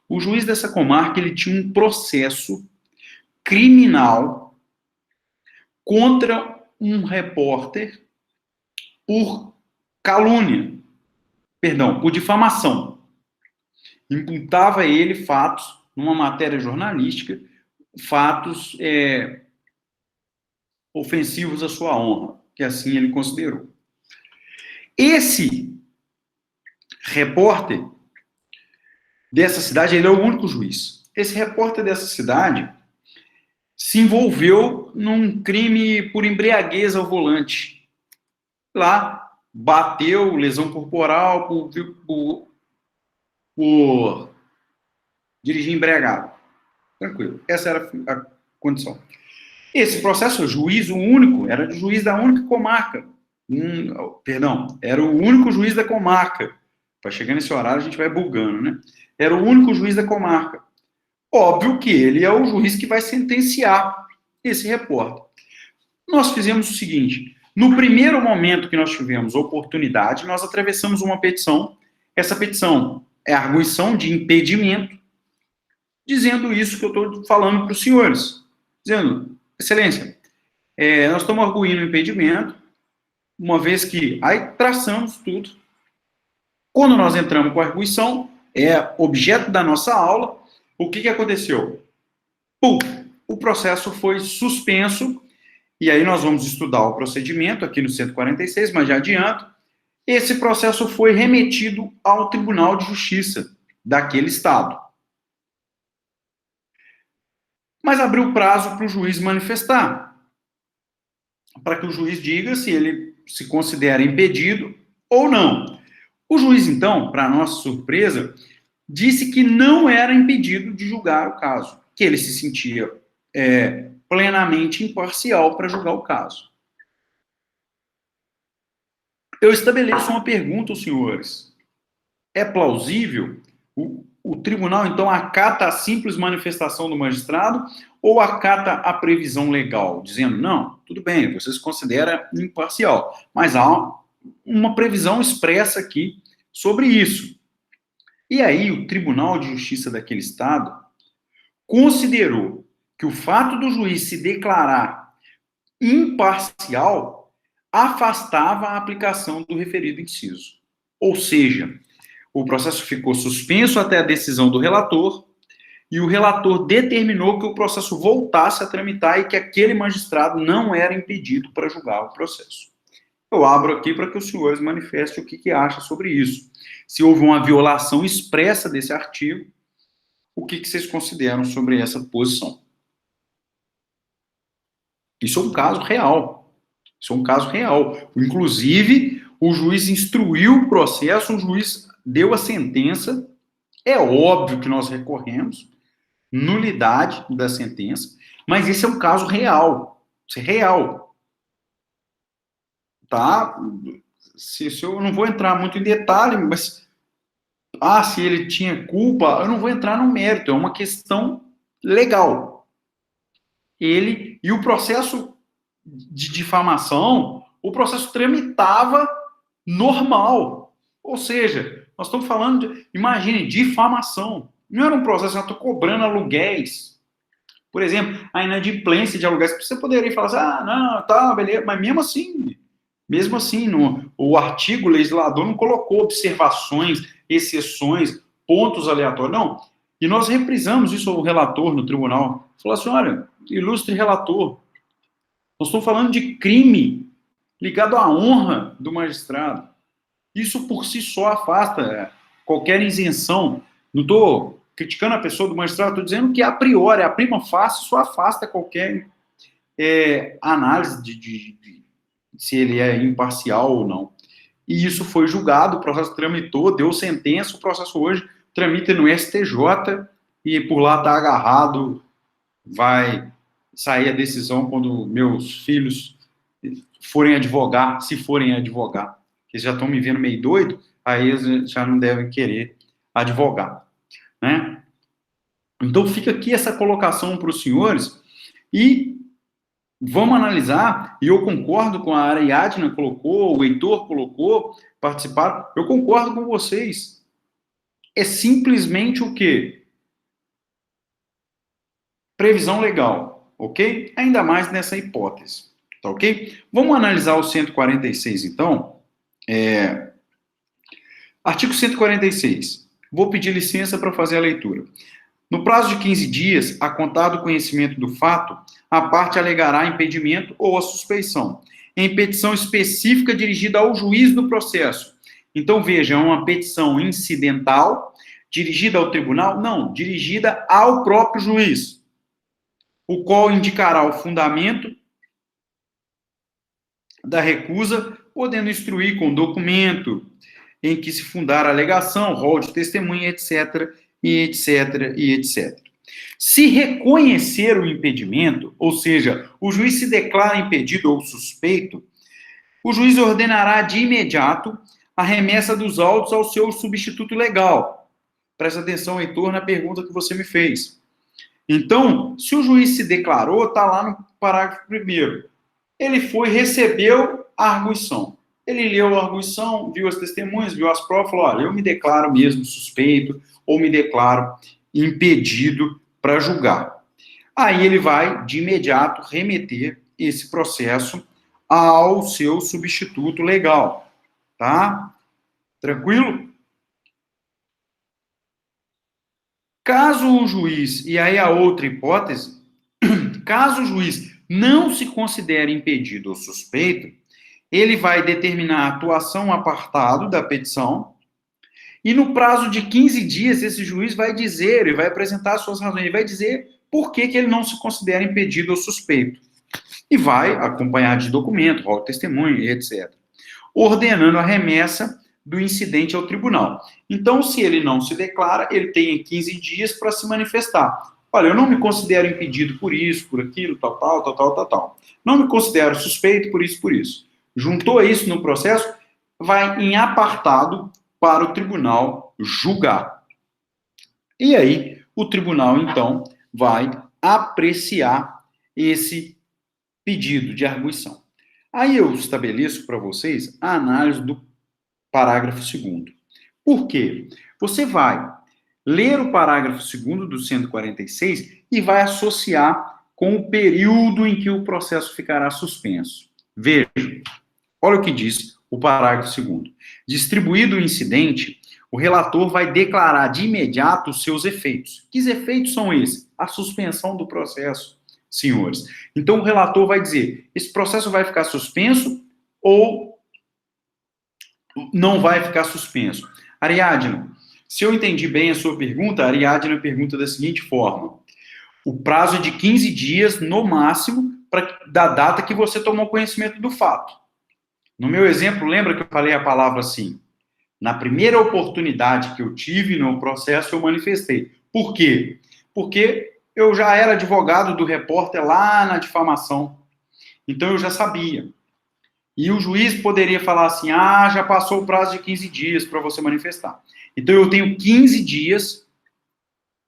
O juiz dessa comarca, ele tinha um processo criminal contra um repórter por calúnia, perdão, por difamação. Imputava a ele fatos, numa matéria jornalística, fatos ofensivos à sua honra, que assim ele considerou. Esse repórter dessa cidade, ele é o único juiz. Esse repórter dessa cidade se envolveu num crime por embriaguez ao volante. Lá, bateu, lesão corporal, por dirigir embriagado. Tranquilo. Essa era a condição. Esse processo, o juiz, o único, era de juiz da única comarca. Era o único juiz da comarca. Para chegar nesse horário, a gente vai bugando, né? Era o único juiz da comarca. Óbvio que ele é o juiz que vai sentenciar esse repórter. Nós fizemos o seguinte: no primeiro momento que nós tivemos oportunidade, nós atravessamos uma petição. Essa petição é a arguição de impedimento, dizendo isso que eu estou falando para os senhores. Dizendo, excelência, nós estamos arguindo o impedimento, uma vez que aí traçamos tudo. Quando nós entramos com a arguição, é objeto da nossa aula, o que aconteceu? O processo foi suspenso, e aí nós vamos estudar o procedimento aqui no 146, mas já adianto, esse processo foi remetido ao Tribunal de Justiça daquele estado. Mas abriu prazo para o juiz manifestar, para que o juiz diga se ele se considera impedido ou não. O juiz, então, para nossa surpresa, disse que não era impedido de julgar o caso, que ele se sentia plenamente imparcial para julgar o caso. Eu estabeleço uma pergunta aos senhores. É plausível o tribunal, então, acata a simples manifestação do magistrado ou acata a previsão legal, dizendo, não, tudo bem, você se considera imparcial, mas há uma previsão expressa aqui sobre isso. E aí, o Tribunal de Justiça daquele estado considerou que o fato do juiz se declarar imparcial afastava a aplicação do referido inciso. Ou seja, o processo ficou suspenso até a decisão do relator e o relator determinou que o processo voltasse a tramitar e que aquele magistrado não era impedido para julgar o processo. Eu abro aqui para que os senhores manifestem o que acham sobre isso. Se houve uma violação expressa desse artigo, o que vocês consideram sobre essa posição? Isso é um caso real. Isso é um caso real. Inclusive, o juiz instruiu o processo, o juiz deu a sentença. É óbvio que nós recorremos, nulidade da sentença, mas esse é um caso real. Isso é real. Tá? Se eu não vou entrar muito em detalhe, mas se ele tinha culpa, eu não vou entrar no mérito, é uma questão legal. Ele e o processo de difamação, o processo tramitava normal. Ou seja, nós estamos falando de, imagine, difamação. Não era um processo, eu estou cobrando aluguéis. Por exemplo, a inadimplência de aluguéis. Você poderia falar assim, não, tá, beleza, mas mesmo assim, o artigo legislador não colocou observações, exceções, pontos aleatórios, não. E nós reprisamos isso ao relator no tribunal. Falou assim, olha, ilustre relator, nós estamos falando de crime ligado à honra do magistrado. Isso por si só afasta qualquer isenção. Não estou criticando a pessoa do magistrado, estou dizendo que a priori, a prima facie, isso afasta qualquer análise de se ele é imparcial ou não. E isso foi julgado, o processo tramitou, deu sentença, o processo hoje tramita no STJ e por lá está agarrado, vai sair a decisão quando meus filhos forem advogar, se forem advogar. Eles já estão me vendo meio doido, aí eles já não devem querer advogar, né? Então fica aqui essa colocação para os senhores e vamos analisar, e eu concordo com a Ariadna colocou, o Heitor colocou, participaram, eu concordo com vocês. É simplesmente o quê? Previsão legal, ok? Ainda mais nessa hipótese, tá ok? Vamos analisar o 146, então. Artigo 146. Vou pedir licença para fazer a leitura. No prazo de 15 dias, a contar do conhecimento do fato, a parte alegará impedimento ou a suspeição, em petição específica dirigida ao juiz do processo. Então, veja, é uma petição incidental, dirigida ao tribunal? Não, dirigida ao próprio juiz, o qual indicará o fundamento da recusa, podendo instruir com documento em que se fundar a alegação, rol de testemunha, etc., e etc., e etc. Se reconhecer o impedimento, ou seja, o juiz se declara impedido ou suspeito, o juiz ordenará de imediato a remessa dos autos ao seu substituto legal. Presta atenção, Heitor, na pergunta que você me fez. Então, se o juiz se declarou, está lá no parágrafo 1º. Ele foi, recebeu a arguição. Ele leu a arguição, viu as testemunhas, viu as provas, falou, olha, eu me declaro mesmo suspeito ou me declaro impedido para julgar. Aí ele vai, de imediato, remeter esse processo ao seu substituto legal, tá? Tranquilo? Caso o juiz, e aí a outra hipótese, caso o juiz não se considere impedido ou suspeito, ele vai determinar a atuação apartado da petição e no prazo de 15 dias esse juiz vai dizer, ele vai apresentar as suas razões, ele vai dizer por que ele não se considera impedido ou suspeito. E vai acompanhar de documento, rol de testemunha, etc. Ordenando a remessa do incidente ao tribunal. Então, se ele não se declara, ele tem 15 dias para se manifestar. Olha, eu não me considero impedido por isso, por aquilo, tal. Não me considero suspeito por isso, por isso. Juntou isso no processo, vai em apartado para o tribunal julgar. E aí, o tribunal, então, vai apreciar esse pedido de arguição. Aí eu estabeleço para vocês a análise do parágrafo 2º. Por quê? Você vai ler o parágrafo 2º do 146 e vai associar com o período em que o processo ficará suspenso. Veja, olha o que diz o parágrafo 2º. Distribuído o incidente, o relator vai declarar de imediato os seus efeitos. Que efeitos são esses? A suspensão do processo, senhores. Então, o relator vai dizer, esse processo vai ficar suspenso ou não vai ficar suspenso. Ariadna, se eu entendi bem a sua pergunta, a Ariadna pergunta da seguinte forma. O prazo é de 15 dias, no máximo, da data que você tomou conhecimento do fato. No meu exemplo, lembra que eu falei a palavra assim? Na primeira oportunidade que eu tive no processo, eu manifestei. Por quê? Porque eu já era advogado do repórter lá na difamação. Então, eu já sabia. E o juiz poderia falar assim, já passou o prazo de 15 dias para você manifestar. Então, eu tenho 15 dias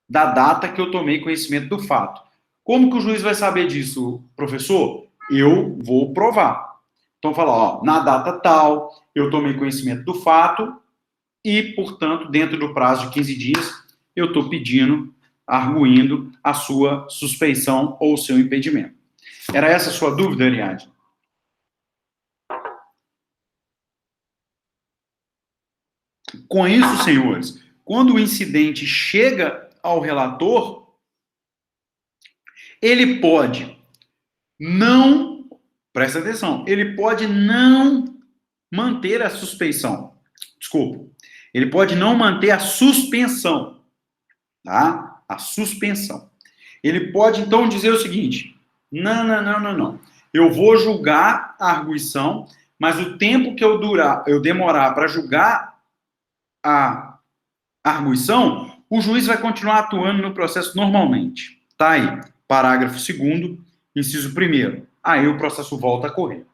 da data que eu tomei conhecimento do fato. Como que o juiz vai saber disso, professor? Eu vou provar. Então, falar, na data tal, eu tomei conhecimento do fato e, portanto, dentro do prazo de 15 dias, eu estou pedindo, arguindo a sua suspeição ou o seu impedimento. Era essa a sua dúvida, Ariadne? Com isso, senhores, quando o incidente chega ao relator, ele pode não, presta atenção, ele pode não manter a suspeição. Desculpa. Ele pode não manter a suspensão. tá? A suspensão. Ele pode, então, dizer o seguinte, não. Eu vou julgar a arguição, mas o tempo que eu demorar para julgar a arguição, o juiz vai continuar atuando no processo normalmente. Tá aí, parágrafo 2º, inciso 1º. Aí o processo volta a correr.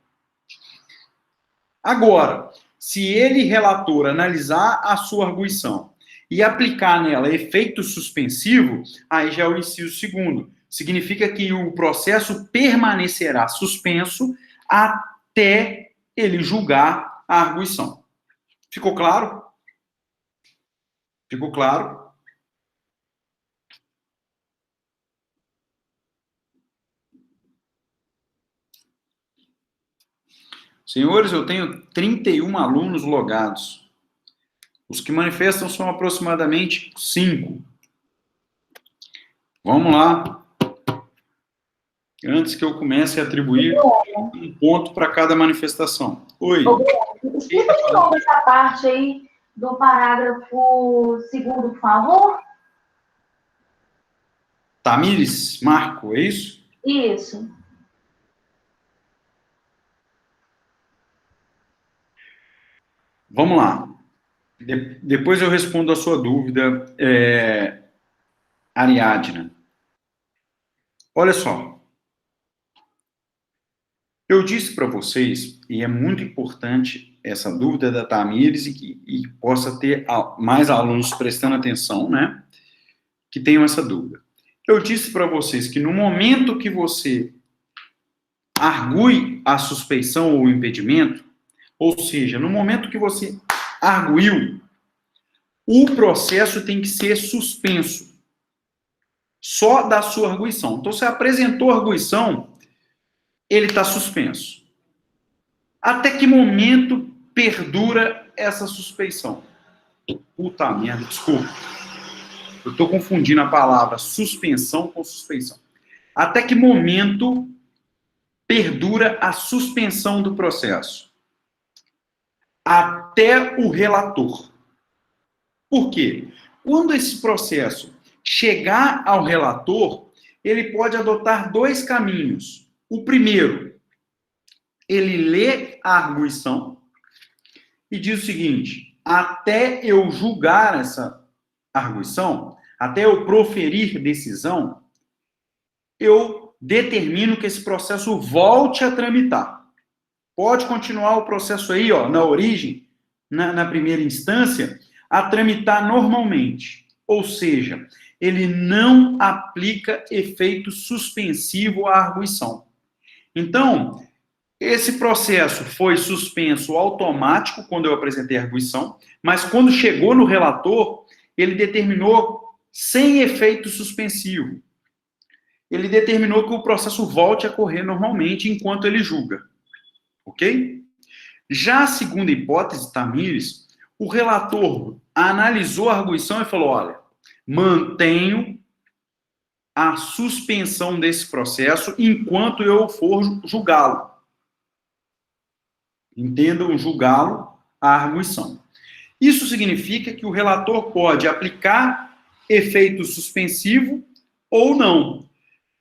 Agora, se ele, relator, analisar a sua arguição e aplicar nela efeito suspensivo, aí já é o inciso 2º. Significa que o processo permanecerá suspenso até ele julgar a arguição. Ficou claro? Ficou claro? Senhores, eu tenho 31 alunos logados. Os que manifestam são aproximadamente 5. Vamos lá. Antes que eu comece a atribuir um ponto para cada manifestação. Oi. Explica de novo essa parte aí do parágrafo 2º, por favor. Tamires, Marco, é isso? Isso. Vamos lá. Depois eu respondo a sua dúvida, Ariadna. Olha só. Eu disse para vocês, e é muito importante essa dúvida da Tamires e possa ter mais alunos prestando atenção, né? Que tenham essa dúvida. Eu disse para vocês que no momento que você argue a suspeição ou o impedimento, ou seja, no momento que você arguiu, o processo tem que ser suspenso. Só da sua arguição. Então, você apresentou a arguição, ele está suspenso. Até que momento perdura essa suspeição? Puta merda, desculpa. Eu estou confundindo a palavra suspensão com suspeição. Até que momento perdura a suspensão do processo? Até o relator. Por quê? Quando esse processo chegar ao relator, ele pode adotar 2 caminhos. O primeiro, ele lê a arguição e diz o seguinte: até eu julgar essa arguição, até eu proferir decisão, eu determino que esse processo volte a tramitar. Pode continuar o processo aí, ó, na origem, na primeira instância, a tramitar normalmente. Ou seja, ele não aplica efeito suspensivo à arguição. Então, esse processo foi suspenso automático quando eu apresentei a arguição, mas quando chegou no relator, ele determinou sem efeito suspensivo. Ele determinou que o processo volte a correr normalmente enquanto ele julga. Ok? Já a segunda hipótese, Tamires, o relator analisou a arguição e falou, olha, mantenho a suspensão desse processo enquanto eu for julgá-lo. Entendam, julgá-lo, a arguição. Isso significa que o relator pode aplicar efeito suspensivo ou não.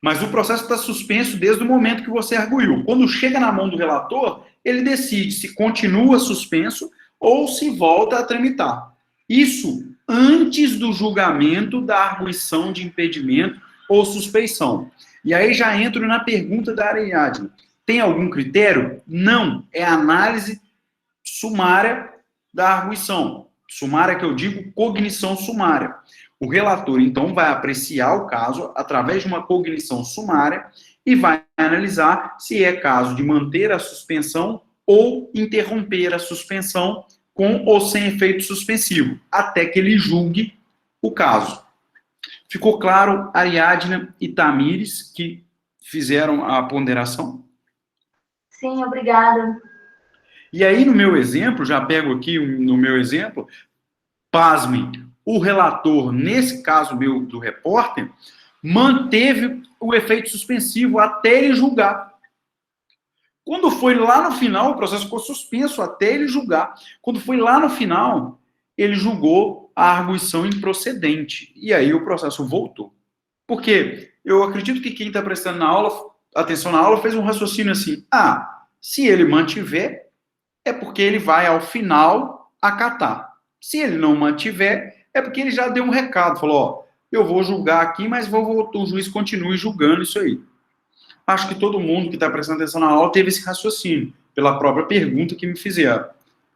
Mas o processo está suspenso desde o momento que você arguiu. Quando chega na mão do relator, ele decide se continua suspenso ou se volta a tramitar. Isso antes do julgamento da arguição de impedimento ou suspeição. E aí já entro na pergunta da Ariadne. Tem algum critério? Não. É análise sumária da arguição. Sumária que eu digo cognição sumária. O relator, então, vai apreciar o caso através de uma cognição sumária e vai analisar se é caso de manter a suspensão ou interromper a suspensão com ou sem efeito suspensivo, até que ele julgue o caso. Ficou claro, Ariadna e Tamires, que fizeram a ponderação? Sim, obrigada. E aí, no meu exemplo, já pego aqui no meu exemplo, pasmem, o relator, nesse caso meu do repórter, manteve o efeito suspensivo até ele julgar. Quando foi lá no final, o processo ficou suspenso até ele julgar. Quando foi lá no final, ele julgou a arguição improcedente. E aí o processo voltou. Por quê? Eu acredito que quem está prestando atenção na aula fez um raciocínio assim: se ele mantiver, é porque ele vai, ao final, acatar. Se ele não mantiver, é porque ele já deu um recado, falou, eu vou julgar aqui, mas o juiz continue julgando isso aí. Acho que todo mundo que está prestando atenção na aula teve esse raciocínio, pela própria pergunta que me fizeram.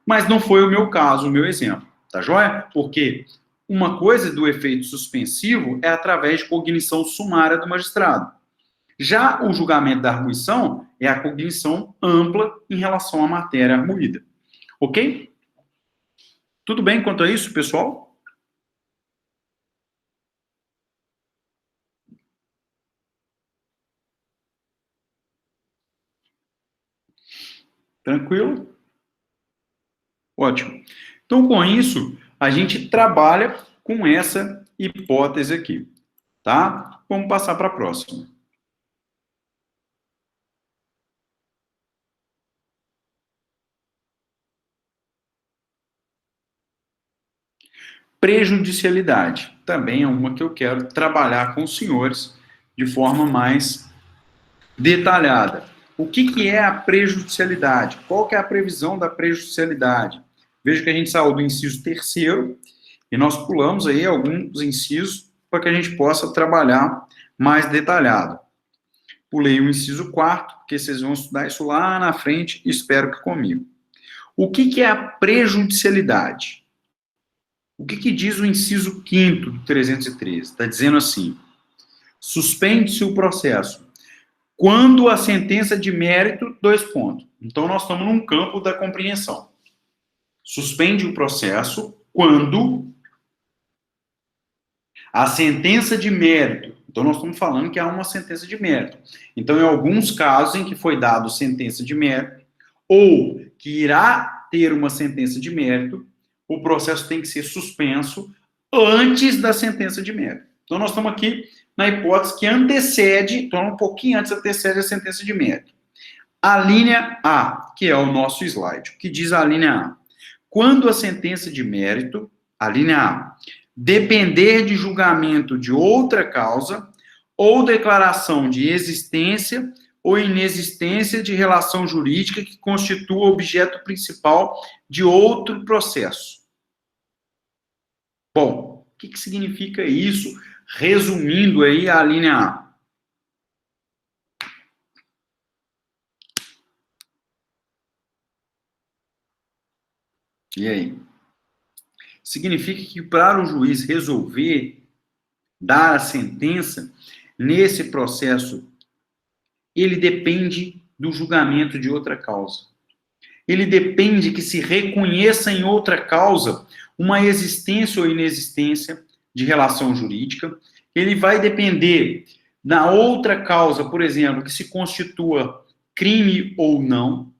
Mas não foi o meu caso, o meu exemplo. Tá joia? Porque uma coisa do efeito suspensivo é através de cognição sumária do magistrado. Já o julgamento da arguição é a cognição ampla em relação à matéria arguída. Ok? Tudo bem quanto a isso, pessoal? Tranquilo? Ótimo. Então, com isso, a gente trabalha com essa hipótese aqui, tá? Vamos passar para a próxima. Prejudicialidade. Também é uma que eu quero trabalhar com os senhores de forma mais detalhada. O que é a prejudicialidade? Qual que é a previsão da prejudicialidade? Veja que a gente saiu do inciso 3º e nós pulamos aí alguns incisos para que a gente possa trabalhar mais detalhado. Pulei o inciso 4º, porque vocês vão estudar isso lá na frente, espero que comigo. O que é a prejudicialidade? O que diz o inciso 5º do 313? Está dizendo assim: suspende-se o processo quando a sentença de mérito, 2 pontos. Então, nós estamos num campo da compreensão. Suspende o processo quando a sentença de mérito. Então, nós estamos falando que há uma sentença de mérito. Então, em alguns casos em que foi dado sentença de mérito, ou que irá ter uma sentença de mérito, o processo tem que ser suspenso antes da sentença de mérito. Então, nós estamos aqui na hipótese que antecede, então um pouquinho antes antecede a sentença de mérito. A linha A, que é o nosso slide, o que diz a linha A? Quando a sentença de mérito, a linha A, depender de julgamento de outra causa ou declaração de existência ou inexistência de relação jurídica que constitua objeto principal de outro processo. Bom, o que significa isso? Resumindo aí a linha A. E aí? Significa que para o juiz resolver, dar a sentença, nesse processo, ele depende do julgamento de outra causa. Ele depende que se reconheça em outra causa uma existência ou inexistência de relação jurídica. Ele vai depender na outra causa, por exemplo, que se constitua crime ou não.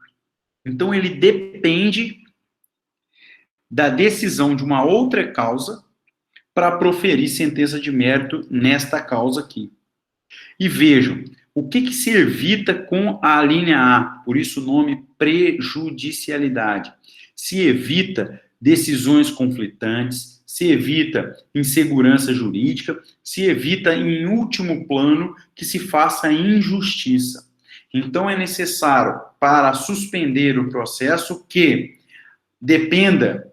Então, ele depende da decisão de uma outra causa para proferir sentença de mérito nesta causa aqui. E vejam, o que se evita com a linha A? Por isso o nome prejudicialidade. Se evita decisões conflitantes, se evita insegurança jurídica, se evita, em último plano, que se faça injustiça. Então, é necessário, para suspender o processo, que dependa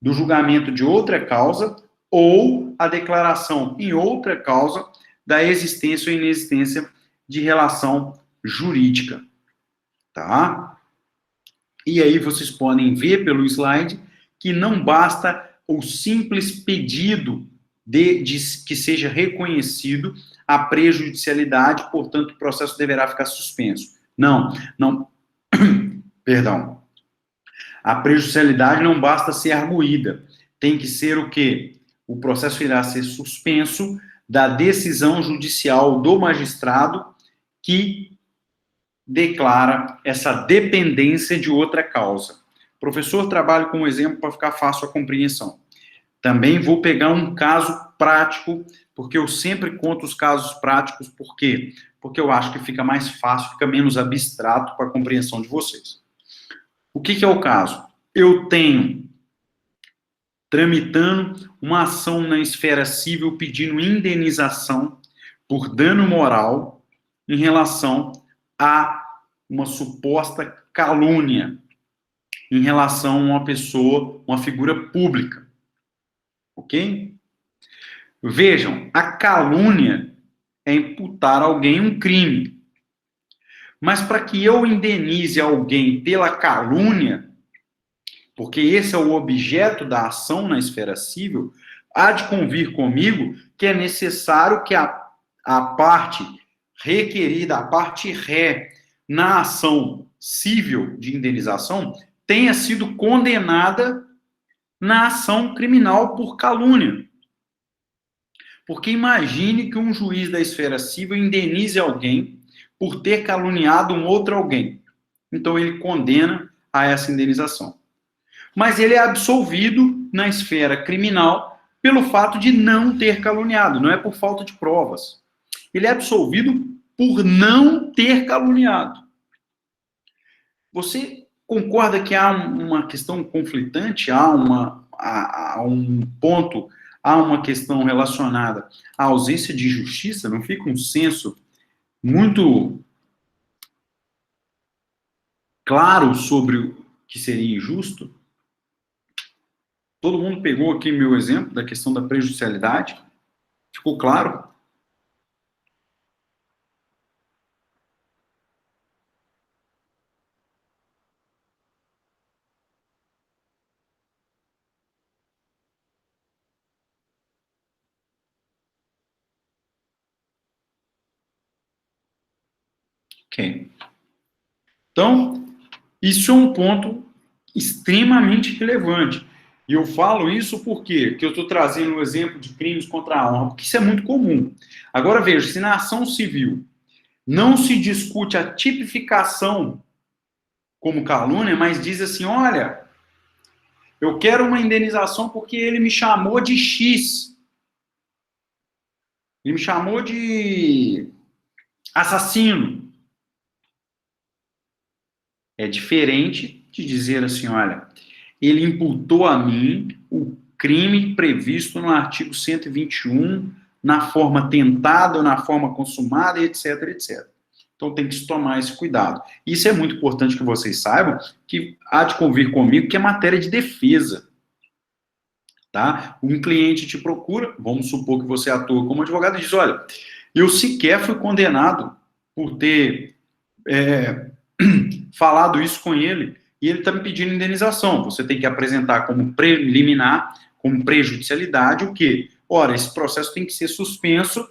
do julgamento de outra causa ou a declaração em outra causa da existência ou inexistência de relação jurídica. Tá? E aí vocês podem ver pelo slide que não basta o simples pedido de que seja reconhecido a prejudicialidade, portanto, o processo deverá ficar suspenso. Não, perdão. A prejudicialidade não basta ser arguída. Tem que ser o quê? O processo irá ser suspenso da decisão judicial do magistrado que declara essa dependência de outra causa. Professor, trabalho com um exemplo para ficar fácil a compreensão. Também vou pegar um caso prático, porque eu sempre conto os casos práticos. Por quê? Porque eu acho que fica mais fácil, fica menos abstrato para a compreensão de vocês. O que é o caso? Eu tenho tramitando uma ação na esfera civil pedindo indenização por dano moral em relação a uma suposta calúnia em relação a uma pessoa, uma figura pública. Ok? Vejam, a calúnia é imputar a alguém um crime. Mas para que eu indenize alguém pela calúnia, porque esse é o objeto da ação na esfera civil, há de convir comigo que é necessário que a parte requerida, a parte ré, na ação civil de indenização, tenha sido condenada na ação criminal por calúnia. Porque imagine que um juiz da esfera civil indenize alguém por ter caluniado um outro alguém. Então ele condena a essa indenização. Mas ele é absolvido na esfera criminal pelo fato de não ter caluniado, não é por falta de provas. Ele é absolvido por não ter caluniado. Você concorda que há uma questão conflitante, há um ponto, há uma questão relacionada à ausência de justiça? Não fica um senso muito claro sobre o que seria injusto? Todo mundo pegou aqui meu exemplo da questão da prejudicialidade? Ficou claro? Ok. Então, isso é um ponto extremamente relevante. E eu falo isso porque eu estou trazendo o exemplo de crimes contra a honra, porque isso é muito comum. Agora veja, se na ação civil não se discute a tipificação como calúnia, mas diz assim, olha, eu quero uma indenização porque ele me chamou de X. Ele me chamou de assassino. É diferente de dizer assim, olha, ele imputou a mim o crime previsto no artigo 121, na forma tentada ou na forma consumada, etc, etc. Então tem que se tomar esse cuidado. Isso é muito importante que vocês saibam, que há de convir comigo que é matéria de defesa. Tá? Um cliente te procura, vamos supor que você atua como advogado e diz, olha, eu sequer fui condenado por ter falado isso com ele, e ele está me pedindo indenização. Você tem que apresentar como preliminar, como prejudicialidade, o quê? Ora, esse processo tem que ser suspenso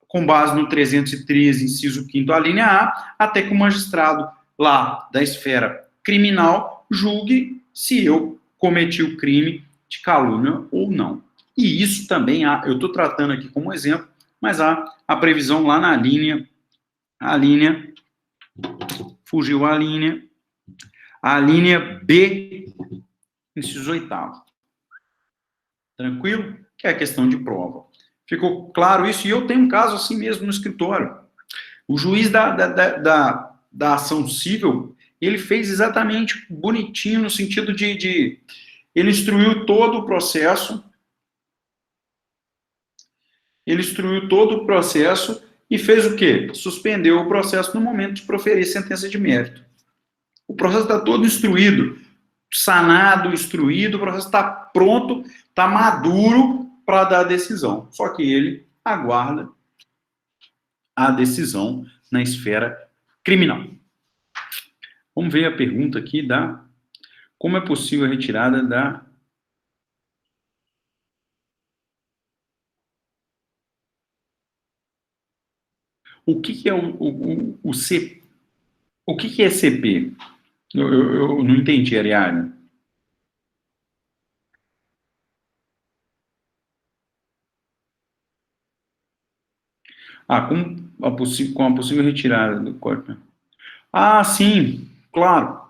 com base no 313, inciso 5º, a linha A, até que o magistrado lá da esfera criminal julgue se eu cometi o crime de calúnia ou não. E isso também há, eu estou tratando aqui como exemplo, mas há a previsão lá na linha, fugiu a linha B, inciso 8º. Tranquilo? Que é a questão de prova. Ficou claro isso? E eu tenho um caso assim mesmo no escritório. O juiz da ação civil, ele fez exatamente bonitinho no sentido de ele instruiu todo o processo, e fez o quê? Suspendeu o processo no momento de proferir sentença de mérito. O processo está todo instruído, sanado, instruído, o processo está pronto, está maduro para dar a decisão. Só que ele aguarda a decisão na esfera criminal. Vamos ver a pergunta aqui da... Como é possível a retirada da... O que é o CP? O que é CP? Eu não entendi, Ariadne. Com a possível retirada do corpo. Ah, sim, claro.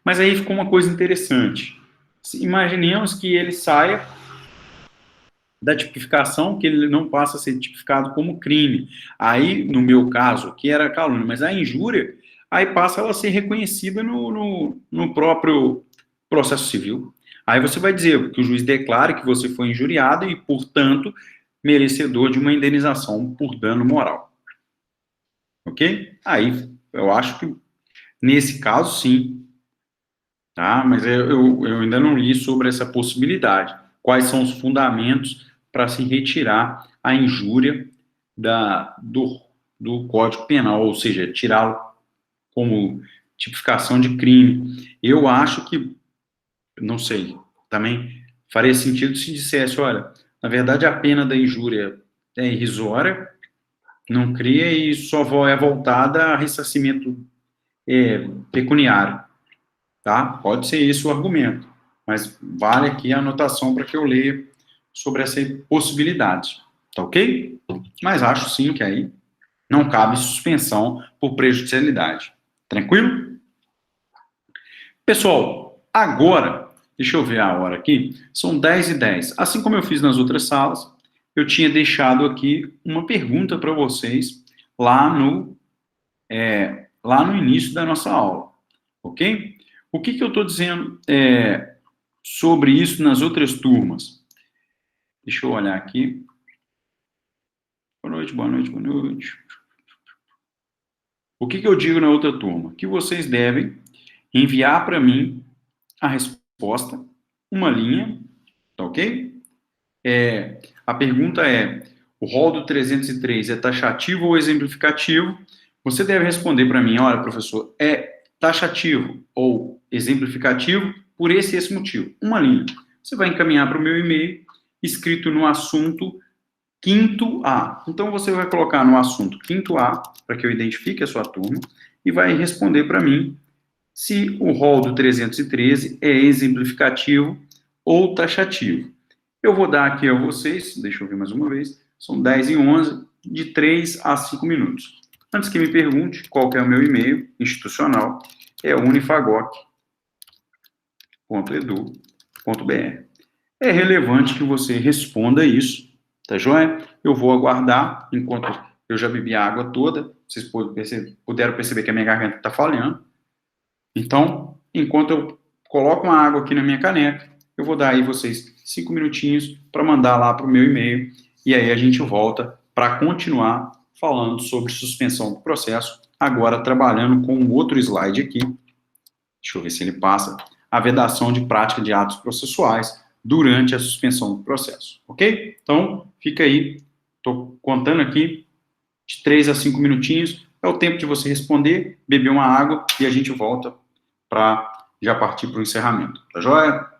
Mas aí ficou uma coisa interessante. Imaginemos que ele saia da tipificação, que ele não passa a ser tipificado como crime. Aí, no meu caso, que era calúnia, mas a injúria, aí passa ela a ser reconhecida no próprio processo civil. Aí você vai dizer que o juiz declara que você foi injuriado e, portanto, merecedor de uma indenização por dano moral. Ok? Aí, eu acho que, nesse caso, sim. Tá? Mas eu ainda não li sobre essa possibilidade. Quais são os fundamentos para se retirar a injúria do Código Penal, ou seja, tirá-lo como tipificação de crime. Eu acho que, não sei, também faria sentido se dissesse, olha, na verdade a pena da injúria é irrisória, não cria e só é voltada a ressarcimento pecuniário, tá? Pode ser esse o argumento, mas vale aqui a anotação para que eu leia sobre essa possibilidade, tá ok? Mas acho sim que aí não cabe suspensão por prejudicialidade. Tranquilo? Pessoal, agora, deixa eu ver a hora aqui, são 10h10. Assim como eu fiz nas outras salas, eu tinha deixado aqui uma pergunta para vocês lá no início da nossa aula, ok? O que eu estou dizendo sobre isso nas outras turmas? Deixa eu olhar aqui. Boa noite, boa noite, boa noite. O que eu digo na outra turma? Que vocês devem enviar para mim a resposta, uma linha, tá ok? A pergunta é, o rol do 303 é taxativo ou exemplificativo? Você deve responder para mim, olha, professor, é taxativo ou exemplificativo por esse motivo. Uma linha. Você vai encaminhar para o meu e-mail, escrito no assunto quinto A. Então, você vai colocar no assunto quinto A, para que eu identifique a sua turma, e vai responder para mim se o rol do 313 é exemplificativo ou taxativo. Eu vou dar aqui a vocês, deixa eu ver mais uma vez, são 10h11, de 3 a 5 minutos. Antes que me pergunte qual que é o meu e-mail institucional, é unifagoc.edu.br. É relevante que você responda isso, tá joia? Eu vou aguardar, enquanto eu já bebi a água toda, vocês puderam perceber que a minha garganta está falhando. Então, enquanto eu coloco uma água aqui na minha caneca, eu vou dar aí vocês 5 minutinhos para mandar lá para o meu e-mail, e aí a gente volta para continuar falando sobre suspensão do processo, agora trabalhando com um outro slide aqui. Deixa eu ver se ele passa. A vedação de prática de atos processuais durante a suspensão do processo, ok? Então, fica aí, estou contando aqui de 3 a 5 minutinhos, é o tempo de você responder, beber uma água e a gente volta para já partir para o encerramento. Tá joia?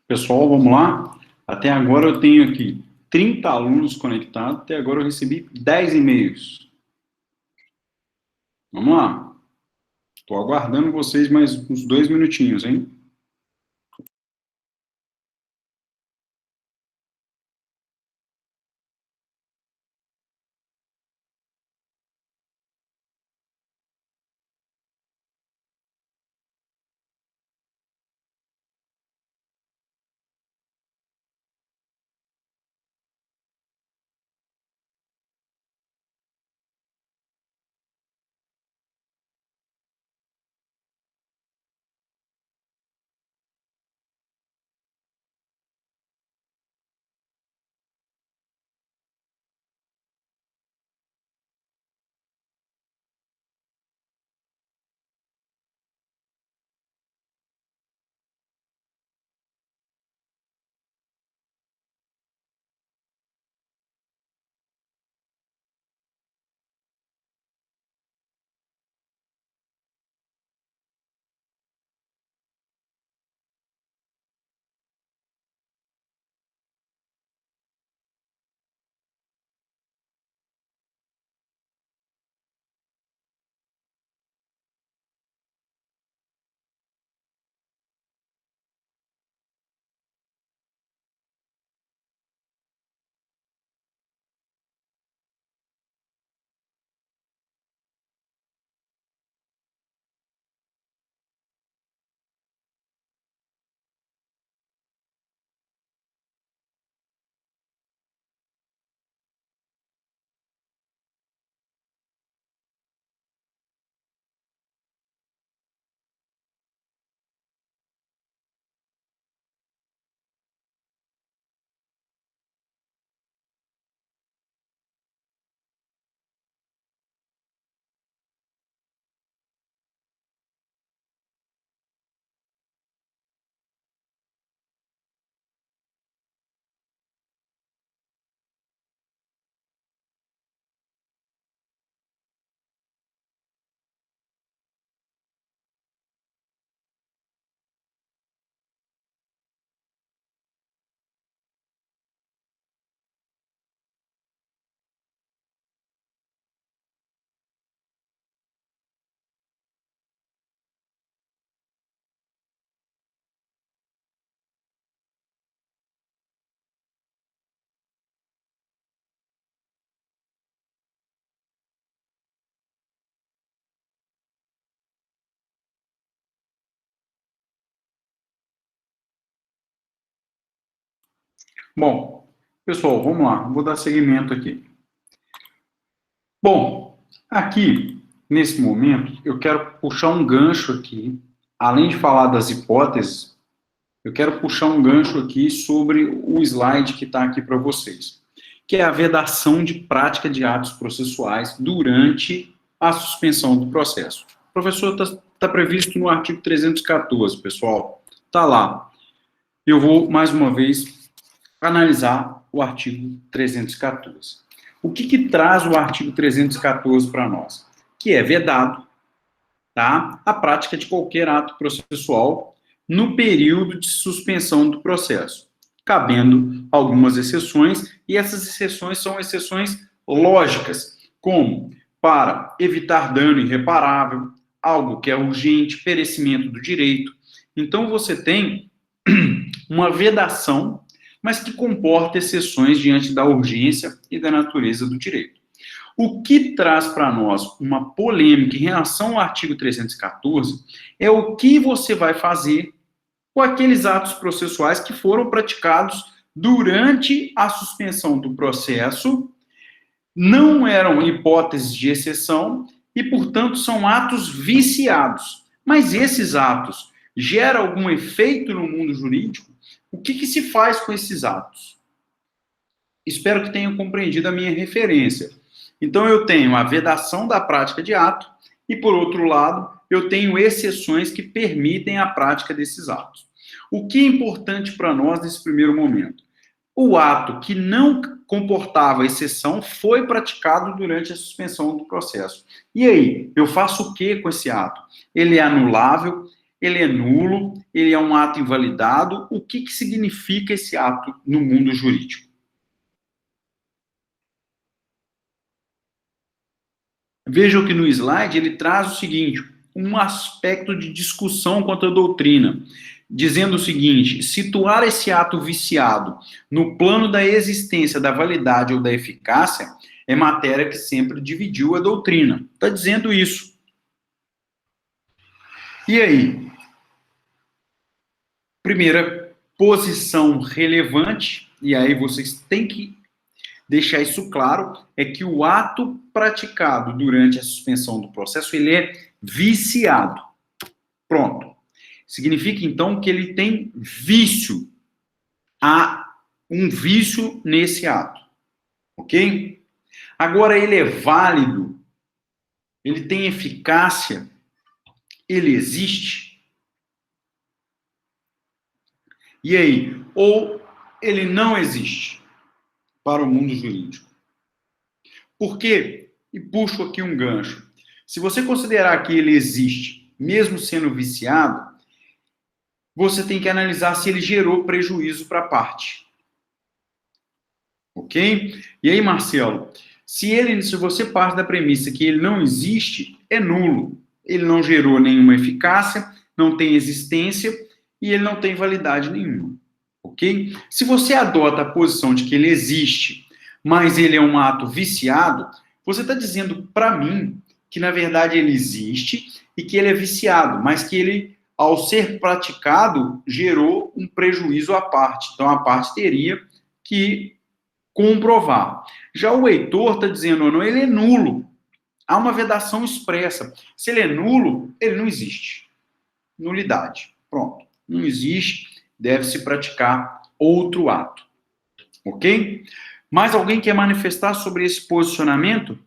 Pessoal, vamos lá? Até agora eu tenho aqui 30 alunos conectados, até agora eu recebi 10 e-mails. Vamos lá. Estou aguardando vocês mais uns 2 minutinhos, hein? Bom, pessoal, vamos lá. Vou dar seguimento aqui. Bom, aqui, nesse momento, eu quero puxar um gancho aqui. Além de falar das hipóteses, eu quero puxar um gancho aqui sobre o slide que está aqui para vocês, que é a vedação de prática de atos processuais durante a suspensão do processo. Professor, está previsto no artigo 314, pessoal. Está lá. Eu vou, mais uma vez, analisar o artigo 314. O que traz o artigo 314 para nós? Que é vedado, tá, a prática de qualquer ato processual no período de suspensão do processo, cabendo algumas exceções, e essas exceções são exceções lógicas, como para evitar dano irreparável, algo que é urgente, perecimento do direito. Então, você tem uma vedação, mas que comporta exceções diante da urgência e da natureza do direito. O que traz para nós uma polêmica em relação ao artigo 314 é o que você vai fazer com aqueles atos processuais que foram praticados durante a suspensão do processo, não eram hipóteses de exceção e, portanto, são atos viciados. Mas esses atos geram algum efeito no mundo jurídico? O que se faz com esses atos? Espero que tenham compreendido a minha referência. Então, eu tenho a vedação da prática de ato e, por outro lado, eu tenho exceções que permitem a prática desses atos. O que é importante para nós nesse primeiro momento? O ato que não comportava exceção foi praticado durante a suspensão do processo. E aí, eu faço o que com esse ato? Ele é anulável, ele é nulo, ele é um ato invalidado. O que significa esse ato no mundo jurídico? Vejam que no slide ele traz o seguinte, um aspecto de discussão quanto à doutrina, dizendo o seguinte: situar esse ato viciado no plano da existência, da validade ou da eficácia é matéria que sempre dividiu a doutrina. Está dizendo isso. E aí? Primeira posição relevante, e aí vocês têm que deixar isso claro, é que o ato praticado durante a suspensão do processo, ele é viciado. Pronto. Significa, então, que ele tem vício. Há um vício nesse ato. Ok? Agora, ele é válido, ele tem eficácia, ele existe. E aí? Ou ele não existe para o mundo jurídico. Por quê? E puxo aqui um gancho. Se você considerar que ele existe, mesmo sendo viciado, você tem que analisar se ele gerou prejuízo para a parte. Ok? E aí, Marcelo, se você parte da premissa que ele não existe, é nulo. Ele não gerou nenhuma eficácia, não tem existência e ele não tem validade nenhuma. Ok? Se você adota a posição de que ele existe, mas ele é um ato viciado, você está dizendo para mim que, na verdade, ele existe e que ele é viciado, mas que ele, ao ser praticado, gerou um prejuízo à parte. Então, a parte teria que comprovar. Já o Heitor está dizendo, não, ele é nulo. Há uma vedação expressa. Se ele é nulo, ele não existe. Nulidade. Pronto. Não existe, deve-se praticar outro ato. Ok? Mais alguém quer manifestar sobre esse posicionamento?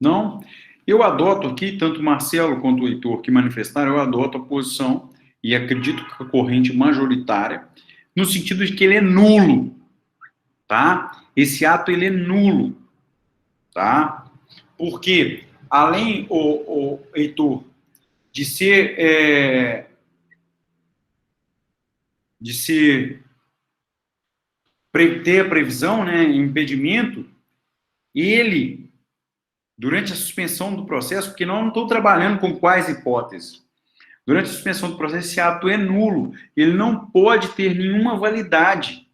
Não? Eu adoto aqui, tanto o Marcelo quanto o Heitor que manifestaram, eu adoto a posição, e acredito que a corrente majoritária, no sentido de que ele é nulo, tá? Esse ato, ele é nulo, tá? Porque, além, o Heitor, de ser ter a previsão, né, impedimento, ele, durante a suspensão do processo, porque nós não estamos trabalhando com quais hipóteses. Durante a suspensão do processo, esse ato é nulo. Ele não pode ter nenhuma validade.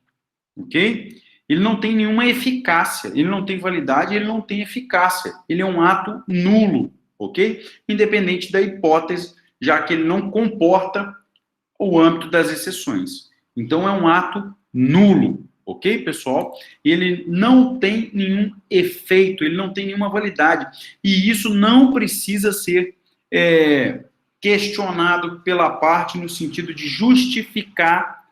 Ok? Ele não tem nenhuma eficácia. Ele não tem validade, ele não tem eficácia. Ele é um ato nulo. Ok? Independente da hipótese, já que ele não comporta o âmbito das exceções. Então, é um ato nulo. Ok, pessoal? Ele não tem nenhum efeito, ele não tem nenhuma validade. E isso não precisa ser questionado pela parte no sentido de justificar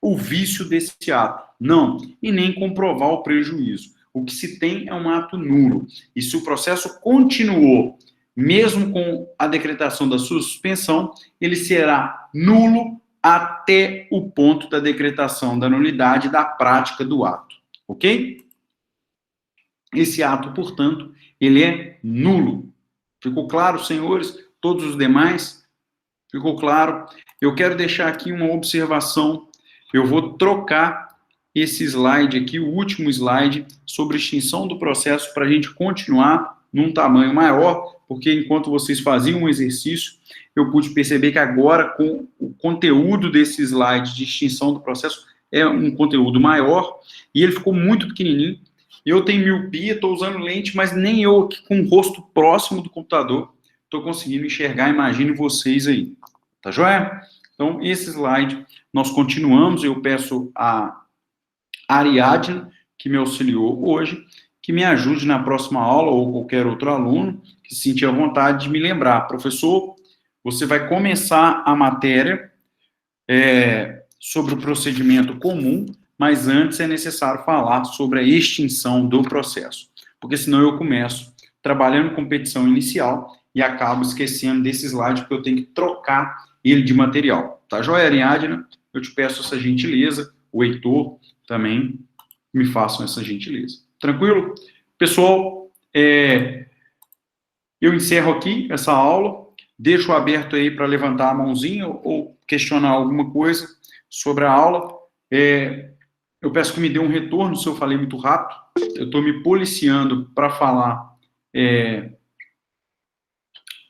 o vício desse ato. Não. E nem comprovar o prejuízo. O que se tem é um ato nulo. E se o processo continuou, mesmo com a decretação da suspensão, ele será nulo até o ponto da decretação da nulidade da prática do ato, ok? Esse ato, portanto, ele é nulo. Ficou claro, senhores? Todos os demais? Ficou claro? Eu quero deixar aqui uma observação. Eu vou trocar esse slide aqui, o último slide, sobre extinção do processo, para a gente continuar num tamanho maior, porque enquanto vocês faziam um exercício, eu pude perceber que agora, com o conteúdo desse slide de extinção do processo, é um conteúdo maior, e ele ficou muito pequenininho. Eu tenho miopia, estou usando lente, mas nem eu aqui com o rosto próximo do computador estou conseguindo enxergar, imagine vocês aí. Tá joia? Então, esse slide, nós continuamos, eu peço a Ariadne, que me auxiliou hoje, que me ajude na próxima aula, ou qualquer outro aluno que se sentir à vontade de me lembrar. Professor, você vai começar a matéria sobre o procedimento comum, mas antes é necessário falar sobre a extinção do processo, porque senão eu começo trabalhando com petição inicial e acabo esquecendo desse slide, porque eu tenho que trocar ele de material. Tá joia, Ariadna? Eu te peço essa gentileza, o Heitor também me façam essa gentileza. Tranquilo? Pessoal, eu encerro aqui essa aula, deixo aberto aí para levantar a mãozinha ou questionar alguma coisa sobre a aula. Eu peço que me dê um retorno se eu falei muito rápido. Eu estou me policiando para falar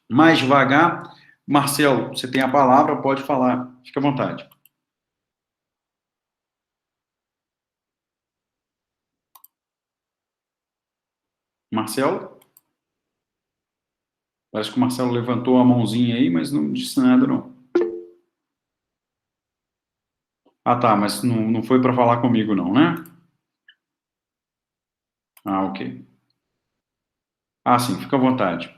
mais devagar. Marcelo, você tem a palavra, pode falar. Fique à vontade. Marcelo? Parece que o Marcelo levantou a mãozinha aí, mas não disse nada, não. Ah, tá, mas não foi para falar comigo, não, né? Ah, ok. Ah, sim, fica à vontade.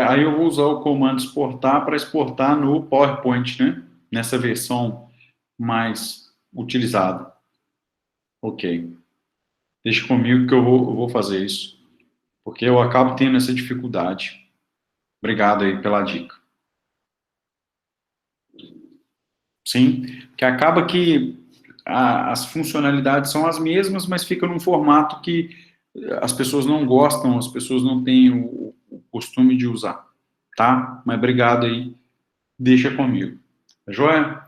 Aí eu vou usar o comando exportar para exportar no PowerPoint, né? Nessa versão mais utilizada. Ok. Deixa comigo que eu vou fazer isso. Porque eu acabo tendo essa dificuldade. Obrigado aí pela dica. Sim, que acaba que as funcionalidades são as mesmas, mas fica num formato que as pessoas não gostam, as pessoas não têm o costume de usar, tá? Mas obrigado aí, deixa comigo. Tá joia?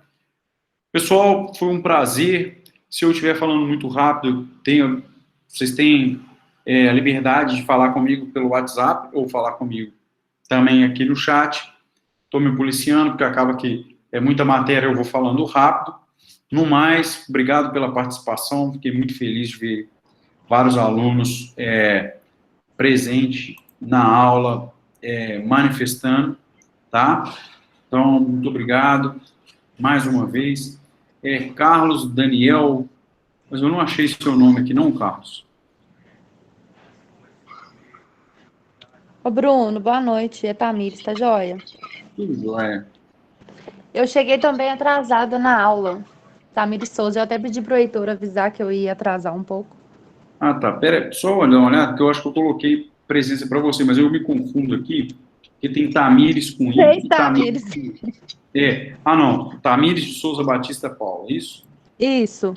Pessoal, foi um prazer. Se eu estiver falando muito rápido, vocês têm a liberdade de falar comigo pelo WhatsApp ou falar comigo também aqui no chat. Estou me policiando, porque acaba que é muita matéria, eu vou falando rápido. No mais, obrigado pela participação, fiquei muito feliz de ver vários alunos presentes na aula, manifestando, tá? Então, muito obrigado, mais uma vez. Carlos Daniel, mas eu não achei seu nome aqui, não, Carlos? Ô Bruno, boa noite. É Tamires, tá joia? Tudo jóia. Eu cheguei também atrasada na aula. Tamires Souza, eu até pedi pro Heitor avisar que eu ia atrasar um pouco. Ah, tá. Pera aí, só olhar uma olhada, porque eu acho que eu coloquei presença para você, mas eu me confundo aqui, porque tem Tamires com I Três e Tamires. Tamires. Não. Tamires de Souza Batista Paula, isso? Isso.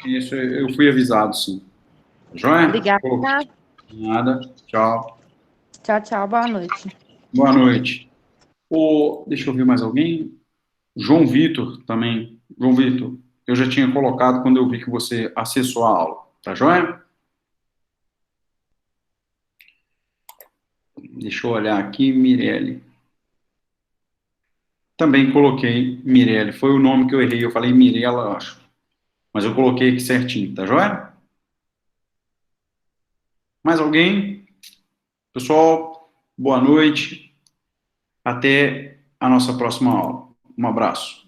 Isso, eu fui avisado, sim. Joia? Obrigada. Pô, nada. Tchau. Tchau, tchau. Boa noite. Boa noite. Deixa eu ver mais alguém. João Vitor também. João Vitor, eu já tinha colocado quando eu vi que você acessou a aula. Tá joia? Deixa eu olhar aqui, Mirelle. Também coloquei Mirelle. Foi o nome que eu errei. Eu falei Mirella, acho. Mas eu coloquei aqui certinho, tá joia? Mais alguém? Pessoal, boa noite. Até a nossa próxima aula. Um abraço.